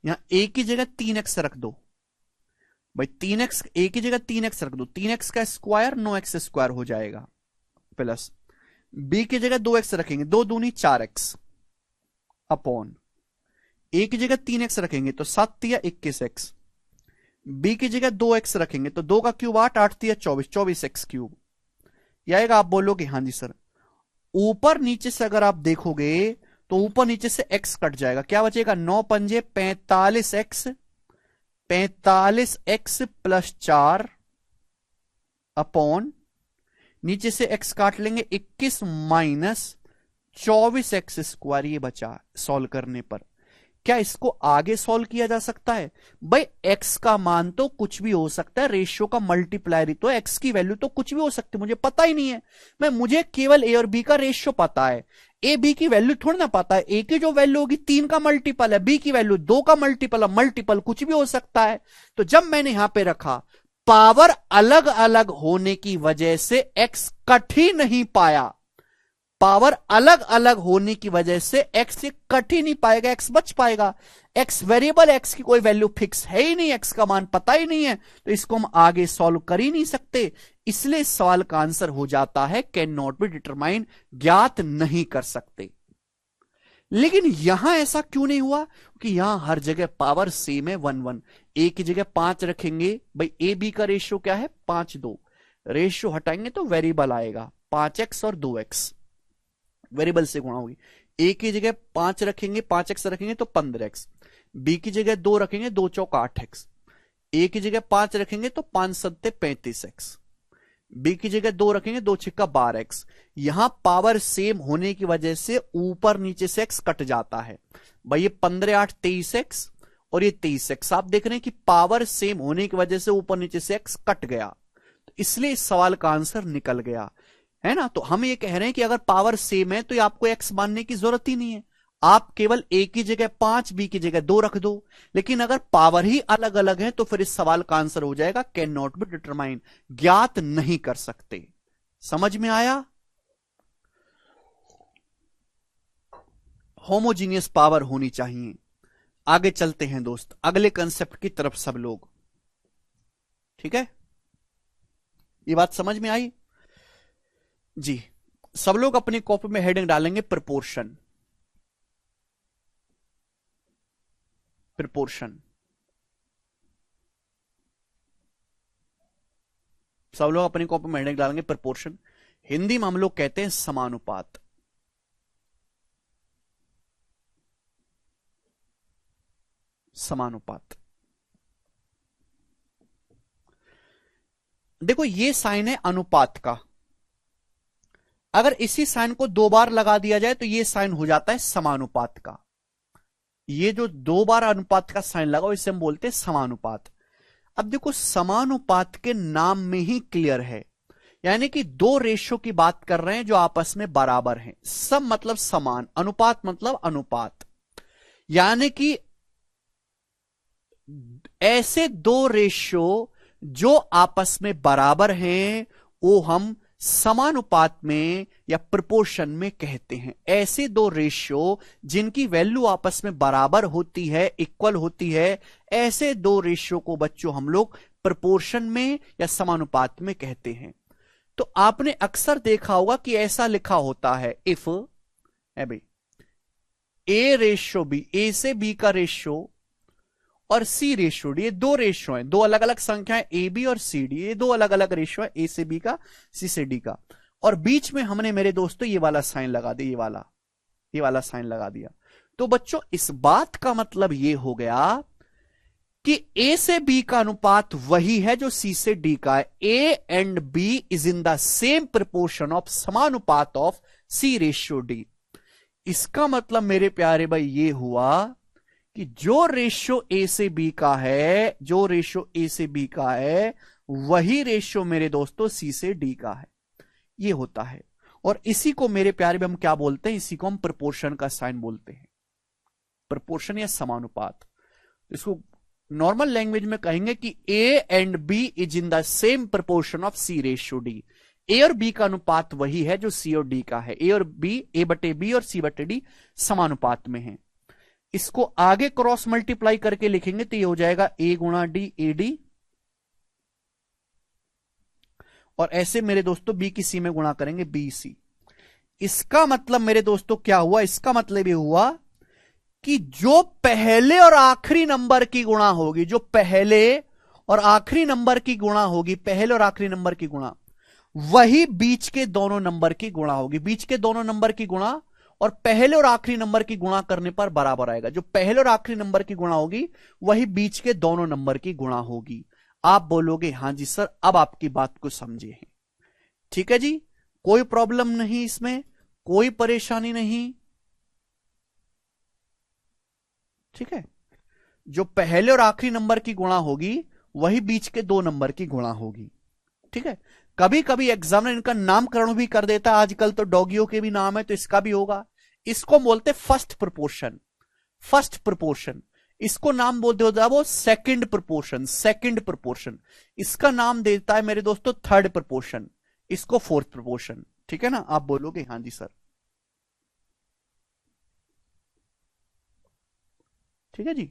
यहां ए की जगह 3x रख दो भाई, 3x, ए की जगह 3x रख दो, 3x का स्क्वायर 9x² हो जाएगा, प्लस बी की जगह 2x रखेंगे, 2 दूनी 4x अपॉन, ए की जगह 3x रखेंगे तो 7 तिया 21x, बी की जगह 2x रखेंगे तो 2 का क्यूब 8, 8 तिया 24, 24x³ ये आएगा। आप बोलोगे हाँ जी सर। ऊपर नीचे से अगर आप देखोगे तो ऊपर नीचे से x कट जाएगा, क्या बचेगा, 9 पंजे 45x, 45x + 4 अपॉन, नीचे से x काट लेंगे, 21 - 24x², ये बचा सॉल्व करने पर। क्या इसको आगे सॉल्व किया जा सकता है? भाई x का मान तो कुछ भी हो सकता है, रेशियो का मल्टीप्लायर ही तो x की वैल्यू तो कुछ भी हो सकती है, मुझे पता ही नहीं है। मुझे केवल a और b का रेशियो पता है, a b की वैल्यू थोड़ी ना पता है। a की जो वैल्यू होगी 3 का मल्टीपल है, b की वैल्यू 2 का मल्टीपल है, मल्टीपल कुछ भी हो सकता है। तो जब मैंने यहां पे रखा पावर अलग अलग होने की वजह से x कट ही नहीं पाया, पावर अलग अलग होने की वजह से x से कट ही नहीं पाएगा, x बच पाएगा। x वेरिएबल, x की कोई वैल्यू फिक्स है ही नहीं, x का मान पता ही नहीं है, तो इसको हम आगे सॉल्व कर ही नहीं सकते। इसलिए सवाल का आंसर हो जाता है कैन नॉट बी डिटरमाइन, ज्ञात नहीं कर सकते। लेकिन यहां ऐसा क्यों नहीं हुआ? कि यहां हर जगह पावर सेम है, 1 1। ए की जगह 5 रखेंगे, भाई ए बी का रेशियो क्या है 5 2, रेशियो हटाएंगे तो वेरिएबल आएगा 5x और 2x, वेरिएबल से गुणा होगी। ए की जगह 5 रखेंगे, 5x रखेंगे तो 15x, बी की जगह 2 रखेंगे, 2 चौक 8x, ए की जगह 5 रखेंगे तो 5 सत्ते 35x, बी की जगह 2 रखेंगे, 2 छिक्का 12x। यहां पावर सेम होने की वजह से ऊपर नीचे से x कट जाता है, भाई ये 15 8 23x और ये 23x। आप देख रहे हैं कि पावर सेम होने की वजह से ऊपर नीचे से x कट गया, तो इसलिए इस सवाल का आंसर निकल गया, है ना। तो हम ये कह रहे हैं कि अगर पावर सेम है तो ये आपको x मानने की जरूरत ही नहीं है, आप केवल a की जगह 5 b की जगह 2 रख दो। लेकिन अगर पावर ही अलग अलग है तो फिर इस सवाल का आंसर हो जाएगा कैन नॉट बी डिटरमाइन, ज्ञात नहीं कर सकते। समझ में आया? होमोजीनियस पावर होनी चाहिए। आगे चलते हैं दोस्त अगले कंसेप्ट की तरफ सब लोग, ठीक है, ये बात समझ में आई जी। सब लोग अपनी कॉपी में हेडिंग डालेंगे प्रपोर्शन, प्रपोर्शन। सब लोग अपनी कॉपी में हेडिंग डालेंगे प्रपोर्शन, हिंदी में हम लोग कहते हैं समानुपात। समानुपात, देखो ये साइन है अनुपात का, अगर इसी साइन को 2 बार लगा दिया जाए तो ये साइन हो जाता है समानुपात का। ये जो 2 बार अनुपात का साइन लगा इसे हम बोलते हैं समानुपात। अब देखो समानुपात के नाम में ही क्लियर है, यानी कि 2 रेशियो की बात कर रहे हैं जो आपस में बराबर हैं। सम मतलब समान, अनुपात मतलब अनुपात, यानी कि ऐसे 2 रेशियो जो आपस में बराबर हैं वो हम समानुपात में या प्रपोर्शन में कहते हैं। ऐसे 2 रेशियो जिनकी वैल्यू आपस में बराबर होती है, इक्वल होती है, ऐसे 2 रेशियो को बच्चों हम लोग प्रपोर्शन में या समानुपात में कहते हैं। तो आपने अक्सर देखा होगा कि ऐसा लिखा होता है इफ है भाई ए रेशियो बी, ए से बी का रेशियो और सी रेशियो डी, ये 2 रेशियो हैं, 2 अलग अलग संख्याएं ए बी और सी डी, ये 2 अलग अलग रेशियो है, ए से बी का, सी से डी का, और बीच में हमने मेरे दोस्तों ये वाला साइन लगा दिया, ये वाला साइन लगा दिया। तो बच्चों इस बात का मतलब ये हो गया कि ए से बी का अनुपात वही है जो सी से डी का है। A and B is in the same proportion of, समानुपात ऑफ सी रेशियो डी। इसका मतलब मेरे प्यारे भाई ये हुआ कि जो रेशियो ए से बी का है, जो रेशियो ए से बी का है वही रेशियो मेरे दोस्तों सी से डी का है, ये होता है। और इसी को मेरे प्यारे में हम क्या बोलते हैं, इसी को हम प्रोपोर्शन का साइन बोलते हैं, प्रोपोर्शन या समानुपात। इसको नॉर्मल लैंग्वेज में कहेंगे कि A and B is in the same proportion of C ratio D. A और बी का अनुपात वही है जो सी और डी का है, ए और बी, ए बटे बी और सी बटे डी समानुपात में है। इसको आगे क्रॉस मल्टीप्लाई करके लिखेंगे तो ये हो जाएगा ए गुणा डी ए डी, और ऐसे मेरे दोस्तों बी की सी में गुणा करेंगे बी सी। इसका मतलब मेरे दोस्तों क्या हुआ, इसका मतलब ये हुआ कि जो पहले और आखिरी नंबर की गुणा होगी, जो पहले और आखिरी नंबर की गुणा होगी, पहले और आखिरी नंबर की गुणा, वही बीच के दोनों नंबर की गुणा होगी। बीच के दोनों नंबर की गुणा और पहले और आखिरी नंबर की गुणा करने पर बराबर आएगा। जो पहले और आखिरी नंबर की गुणा होगी वही बीच के दोनों नंबर की गुणा होगी। आप बोलोगे हां जी सर, अब आपकी बात को समझे हैं, ठीक है जी, कोई प्रॉब्लम नहीं, इसमें कोई परेशानी नहीं, ठीक है, जो पहले और आखिरी नंबर की गुणा होगी वही बीच के 2 नंबर की गुणा होगी। ठीक है, कभी कभी एग्जामिनर इनका नामकरण भी कर देता है, आजकल तो डॉगियों के भी नाम है तो इसका भी होगा। इसको बोलते फर्स्ट प्रोपोर्शन, फर्स्ट प्रोपोर्शन। इसको नाम बोलते होता है वो सेकंड प्रोपोर्शन, सेकंड प्रोपोर्शन। इसका नाम देता है मेरे दोस्तों थर्ड प्रोपोर्शन, इसको फोर्थ प्रोपोर्शन। ठीक है ना, आप बोलोगे हाँ जी सर, ठीक है जी,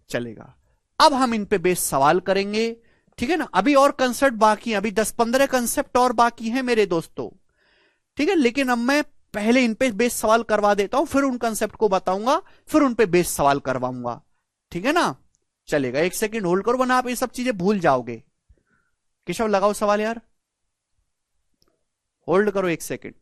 चलेगा। अब हम इन पे बेस सवाल करेंगे। ठीक है ना, अभी और कंसेप्ट बाकी है, अभी 10-15 कंसेप्ट और बाकी हैं मेरे दोस्तों। ठीक है, लेकिन अब मैं पहले इन पे बेस सवाल करवा देता हूं, फिर उन कंसेप्ट को बताऊंगा, फिर उन पे बेस सवाल करवाऊंगा। ठीक है ना, चलेगा। एक सेकंड होल्ड करो वरना आप ये सब चीजें भूल जाओगे। केशव लगाओ सवाल यार, होल्ड करो एक सेकंड।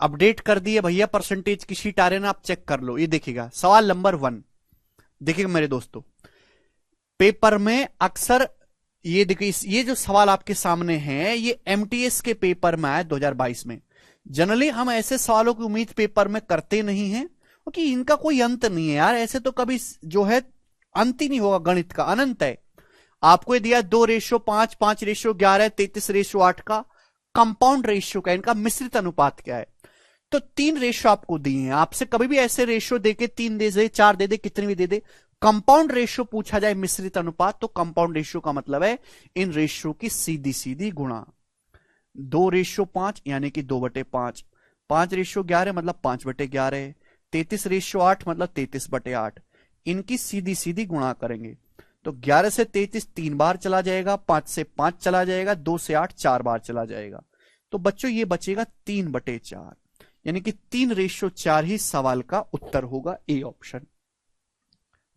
अपडेट कर दिए भैया, परसेंटेज की शीट आ रही है ना, आप चेक कर लो। ये देखिएगा सवाल नंबर 1, देखिएगा मेरे दोस्तों, पेपर में अक्सर ये देखिए, ये जो सवाल आपके सामने है ये एमटीएस के पेपर में आया 2022 में। जनरली हम ऐसे सवालों की उम्मीद पेपर में करते नहीं हैं, क्योंकि इनका कोई अंत नहीं है यार, ऐसे तो कभी जो है अंत ही नहीं होगा, गणित का अनंत है। आपको ये दिया 2:5, 5:11, 33:8 का कंपाउंड रेशियो का इनका मिश्रित अनुपात क्या है। तो 3 रेशियो आपको दिए हैं, आपसे कभी भी ऐसे रेशियो देके 3 दे दे, 4 दे दे, कितनी भी दे दे, कंपाउंड रेशियो पूछा जाए मिश्रित अनुपात, तो कंपाउंड रेशियो का मतलब है इन रेशियो की सीधी सीधी गुणा। 2:5 यानी कि 2/5, 5:11 मतलब 5/11, 33:8 मतलब 33/8, इनकी सीधी सीधी गुणा करेंगे। तो 11 से 33 3 बार चला जाएगा, 5 से 5 चला जाएगा, 2 से 8 4 बार चला जाएगा। तो बच्चों ये बचेगा 3/4, यानी कि 3:4 ही सवाल का उत्तर होगा, ए ऑप्शन।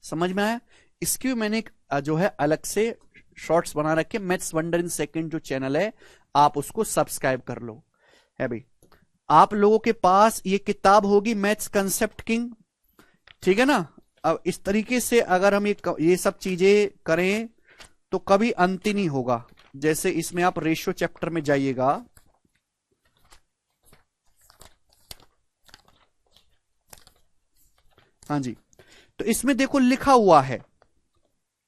समझ में आया? इसकी भी मैंने जो है अलग से शॉर्ट्स बना रखे, मैथ्स वंडर इन सेकंड जो चैनल है, आप उसको सब्सक्राइब कर लो। है भाई, आप लोगों के पास ये किताब होगी मैथ्स कंसेप्ट किंग, ठीक है ना। अब इस तरीके से अगर हम ये सब चीजें करें तो कभी अंत ही नहीं होगा। जैसे इसमें आप रेशियो चैप्टर में जाइएगा, हाँ जी, तो इसमें देखो लिखा हुआ है,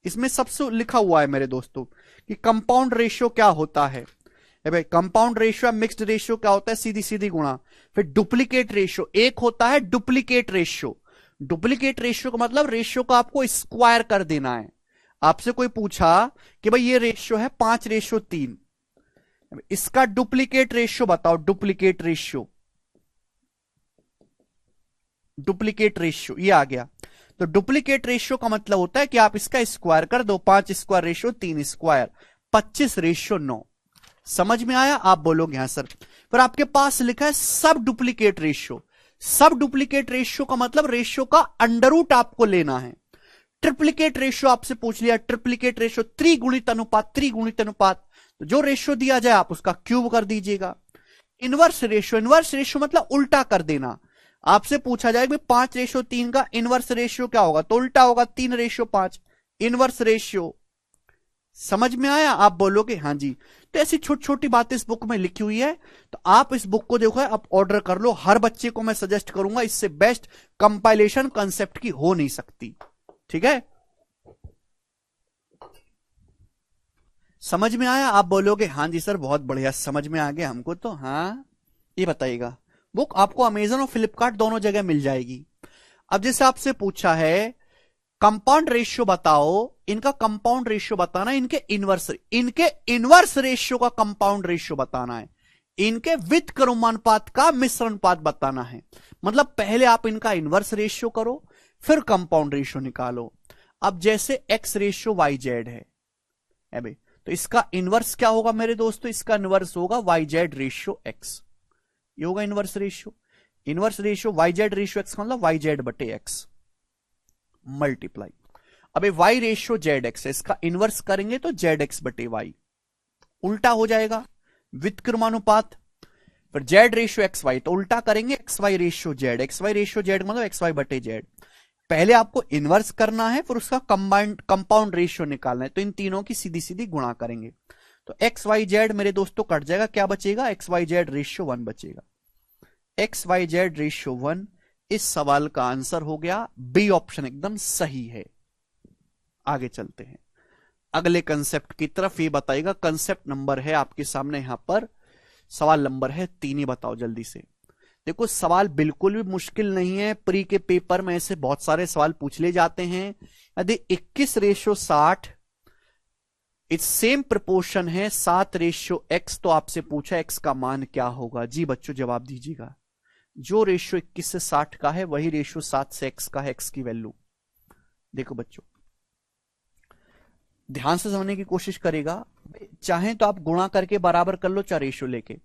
इसमें सबसे लिखा हुआ है मेरे दोस्तों कि कंपाउंड रेशियो क्या होता है। भाई कंपाउंड रेशियो मिक्स्ड रेशियो क्या होता है, सीधी सीधी गुणा। फिर डुप्लीकेट रेशियो, एक होता है डुप्लीकेट रेशियो। डुप्लीकेट रेशियो का मतलब रेशियो को आपको स्क्वायर कर देना है। आपसे कोई पूछा कि भाई ये रेशियो है 5:3, इसका डुप्लीकेट रेशियो बताओ, डुप्लीकेट रेशियो, डुप्लीकेट रेशियो ये आ गया। तो डुप्लीकेट रेशियो का मतलब होता है कि आप इसका स्क्वायर कर दो, 5 स्क्वायर रेशियो 3 स्क्वायर, 25:9। समझ में आया? आप बोलोगे हाँ सर। फिर आपके पास लिखा है सब डुप्लीकेट रेशियो। सब डुप्लीकेट रेशियो का मतलब रेशियो का अंडर रूट आपको लेना है। ट्रिप्लीकेट रेशियो आपसे पूछ लिया, ट्रिप्लीकेट रेशियो त्रिगुणित अनुपात, त्रिगुणित अनुपात, तो जो रेशियो दिया जाए आप उसका क्यूब कर दीजिएगा। इनवर्स रेशियो, इनवर्स रेशियो मतलब उल्टा कर देना। आपसे पूछा जाए कि 5:3 का इनवर्स रेशियो क्या होगा, तो उल्टा होगा 3:5, इनवर्स रेशियो। समझ में आया? आप बोलोगे हाँ जी। तो ऐसी छोटी छोटी बातें इस बुक में लिखी हुई है, तो आप इस बुक को देखो, आप ऑर्डर कर लो। हर बच्चे को मैं सजेस्ट करूंगा, इससे बेस्ट कंपाइलेशन कांसेप्ट की हो नहीं सकती। ठीक है, समझ में आया? आप बोलोगे हाँ जी सर, बहुत बढ़िया, समझ में आ गया हमको तो। हाँ, ये बताइएगा, बुक आपको अमेजन और फ्लिपकार्ट दोनों जगह मिल जाएगी। अब जैसे आपसे पूछा है कंपाउंड रेशियो बताओ, इनका कंपाउंड रेशियो बताना है, इनके इनवर्स रेशियो का कंपाउंड रेशियो बताना है, इनके वित्त क्रमानुपात का मिश्रण अनुपात बताना है। मतलब पहले आप इनका इनवर्स रेशियो करो, फिर कंपाउंड रेशियो निकालो। अब जैसे एक्स रेशियो वाई जेड है अबे, तो इसका इनवर्स क्या होगा मेरे दोस्तों, इसका इनवर्स होगा वाई जेड रेशियो एक्स। ये होगा inverse ratio. Inverse ratio Y Z ratio X मतलब वाई जेड बटे एक्स मल्टीप्लाई। अबे वाई रेशियो जेड एक्स है, इसका इनवर्स करेंगे तो जेड एक्स बटे वाई, उल्टा हो जाएगा व्युत्क्रमानुपात। फिर जेड रेशियो एक्स वाई, तो उल्टा करेंगे X Y ratio Z, X Y ratio Z मतलब एक्स वाई बटे जेड। पहले आपको इनवर्स करना है, फिर उसका कंबाइंड कंपाउंड रेशियो निकालना है, तो इन तीनों की सीधी सीधी गुणा करेंगे। तो एक्स वाई जेड मेरे दोस्तों कट जाएगा, क्या बचेगा, एक्स वाई जेड रेशियो 1 बचेगा। एक्स वाई जेड रेशियो 1 इस सवाल का आंसर हो गया बी ऑप्शन, एकदम सही है। आगे चलते हैं अगले कंसेप्ट की तरफ। ये बताइएगा, कंसेप्ट नंबर है आपके सामने यहां पर, सवाल नंबर है 3। ही बताओ जल्दी से। देखो सवाल बिल्कुल भी मुश्किल नहीं है, प्री के पेपर में ऐसे बहुत सारे सवाल पूछ ले जाते हैं। यदि 21:60 इस सेम प्रपोर्शन है 7:x, तो आपसे पूछा x का मान क्या होगा। जी बच्चों जवाब दीजिएगा। जो रेशियो 21 से 60 का है वही रेशियो 7 से x का है, x की वैल्यू। देखो बच्चों ध्यान से समझने की कोशिश करेगा, चाहे तो आप गुणा करके बराबर कर लो, चाहे रेशियो लेके,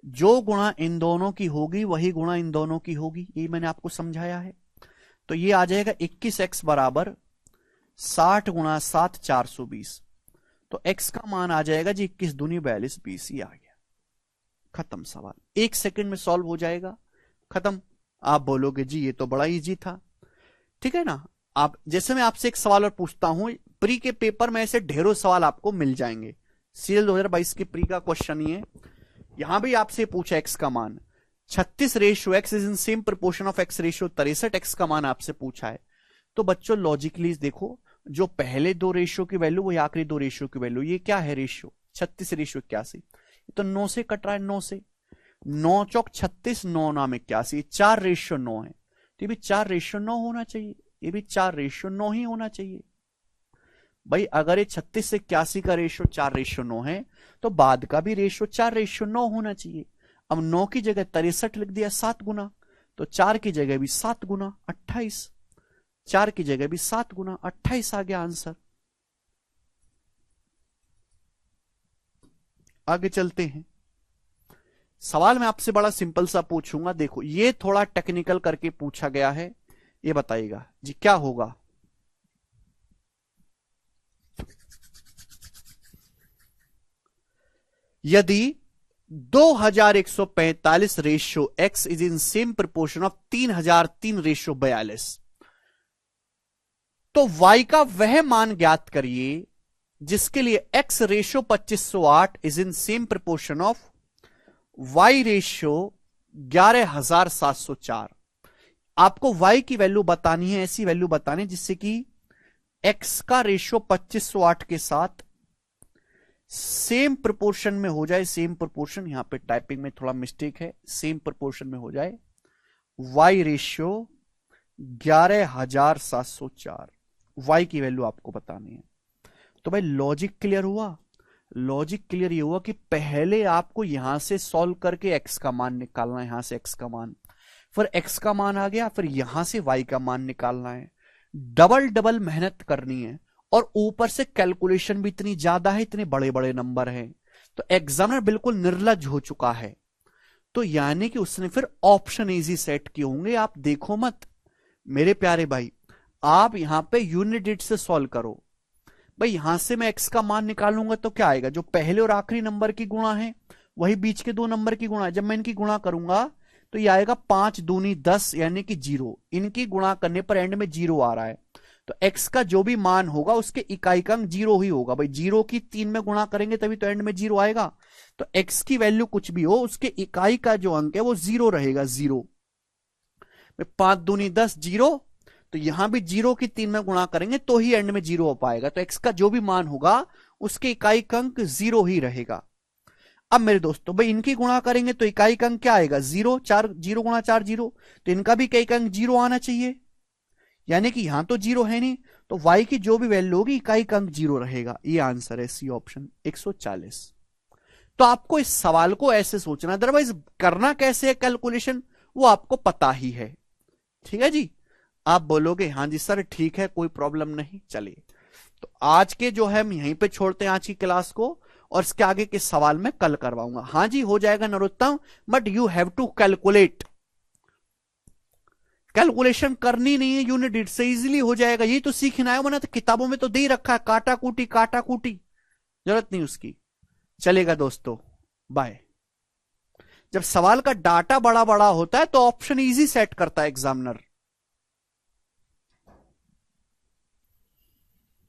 जो गुणा इन दोनों की होगी वही गुणा इन दोनों की होगी, ये मैंने आपको समझाया है। तो ये आ जाएगा 21x बराबर 60 गुणा 7 420, तो x का मान आ जाएगा जी 21 दूनी 42 20। ये आ गया, खत्म सवाल, 1 सेकंड में सॉल्व हो जाएगा, खत्म। आप बोलोगे जी ये तो बड़ा इजी था, ठीक है ना। आप जैसे मैं आपसे एक सवाल और पूछता हूं, प्री के पेपर में ऐसे ढेरों सवाल आपको मिल जाएंगे। सीएल 2022 के प्री का क्वेश्चन ही है, यहां भी आपसे पूछा एक्स का मान 36 ratio x is in same proportion of x ratio 63, x का मान आपसे पूछा है। तो बच्चों लॉजिकली देखो, जो पहले दो रेशियो की वैल्यू वही आखिरी दो रेशियो की वैल्यू, ये क्या है रेशियो 36 रेशियो 81, तो 9 से कट रहा है, 9 से 9 चौक 36, 9 नाम 81, 4 रेशियो 9 है, तो ये भी 4 रेशियो 9 होना चाहिए, ये भी 4 रेशियो 9 ही होना चाहिए। भाई अगर ये 36 से 81 का रेशियो 4 रेशियो 9 है, तो बाद का भी रेशियो 4 रेशियो 9 होना चाहिए। अब 9 की जगह 63 लिख दिया 7 गुना, तो 4 की जगह भी 7 गुना 28, 4 की जगह भी 7 गुना 28 आ गया आंसर। आगे चलते हैं, सवाल मैं आपसे बड़ा सिंपल सा पूछूंगा, देखो ये थोड़ा टेक्निकल करके पूछा गया है, ये बताइएगा जी क्या होगा। यदि 2145 ratio x is in same proportion of 3003 ratio 42, तो y का वह मान ज्ञात करिए जिसके लिए x ratio 2508 is in same proportion of y ratio 11704। आपको y की वैल्यू बतानी है, ऐसी वैल्यू बतानी है जिससे कि x का रेशियो 2508 के साथ सेम प्रोपोर्शन में हो जाए। सेम प्रोपोर्शन, यहां पे टाइपिंग में थोड़ा मिस्टेक है, सेम प्रोपोर्शन में हो जाए। y रेशियो 11704, y की वैल्यू आपको बतानी है। तो भाई लॉजिक क्लियर हुआ। लॉजिक क्लियर ये हुआ कि पहले आपको यहां से सॉल्व करके x का मान निकालना है, यहां से x का मान, फिर x का मान आ गया, फिर यहां से y का मान निकालना है। डबल डबल मेहनत करनी है, और ऊपर से कैलकुलेशन भी इतनी ज्यादा है, इतने बड़े बड़े नंबर हैं, तो एग्जामिनर बिल्कुल निर्लज हो चुका है। तो यानी कि उसने फिर ऑप्शन इजी सेट किए होंगे। आप देखो मत मेरे प्यारे भाई, आप यहां पे यूनिट डिजिट से सॉल्व करो। भाई यहां से मैं x का मान निकालूंगा तो क्या आएगा, जो पहले और आखिरी नंबर की गुणा है वही बीच के दो नंबर की गुणा है। जब मैं इनकी गुणा करूंगा तो ये आएगा 5 दूनी 10 यानी कि 0। इनकी गुणा करने पर एंड में 0 आ रहा है, तो x का जो भी मान होगा उसके इकाई का अंक 0 ही होगा। भाई 0 की 3 में गुणा करेंगे तभी तो एंड में 0 आएगा। तो x की वैल्यू कुछ भी हो, उसके इकाई का जो अंक है वो 0 रहेगा। 0 5 दूनी 10 0, तो यहां भी 0 की 3 में गुणा करेंगे तो ही एंड में 0 हो पाएगा। तो x का जो भी मान होगा उसके इकाई का अंक 0 ही रहेगा। अब मेरे दोस्तों भाई इनकी गुणा करेंगे तो इकाई का अंक क्या आएगा, 0। 4 0 गुणा 4 0, तो इनका भी इकाई का अंक 0 आना चाहिए, यानी कि यहां तो 0 है नहीं, तो y की जो भी वैल्यू होगी इकाई का अंक 0 रहेगा। ये आंसर है सी ऑप्शन 140। तो आपको इस सवाल को ऐसे सोचना, अदरवाइज करना कैसे है कैलकुलेशन वो आपको पता ही है। ठीक है जी, आप बोलोगे हाँ जी सर ठीक है, कोई प्रॉब्लम नहीं। चलिए, तो आज के जो है हम यहीं पे छोड़ते हैं आज की क्लास को, और इसके आगे के सवाल मैं कल करवाऊंगा। हाँ जी हो जाएगा Narottam, but you have to calculate. Calculation करनी नहीं है, यूनिट डिजिट से इजीली हो जाएगा। यही तो सीखना है, वरना तो किताबों में तो दे ही रखा है काटा कूटी, जरूरत नहीं उसकी। चलेगा दोस्तों, बाय। जब सवाल का डाटा बड़ा बड़ा होता है तो ऑप्शन इजी सेट करता है एग्जामिनर।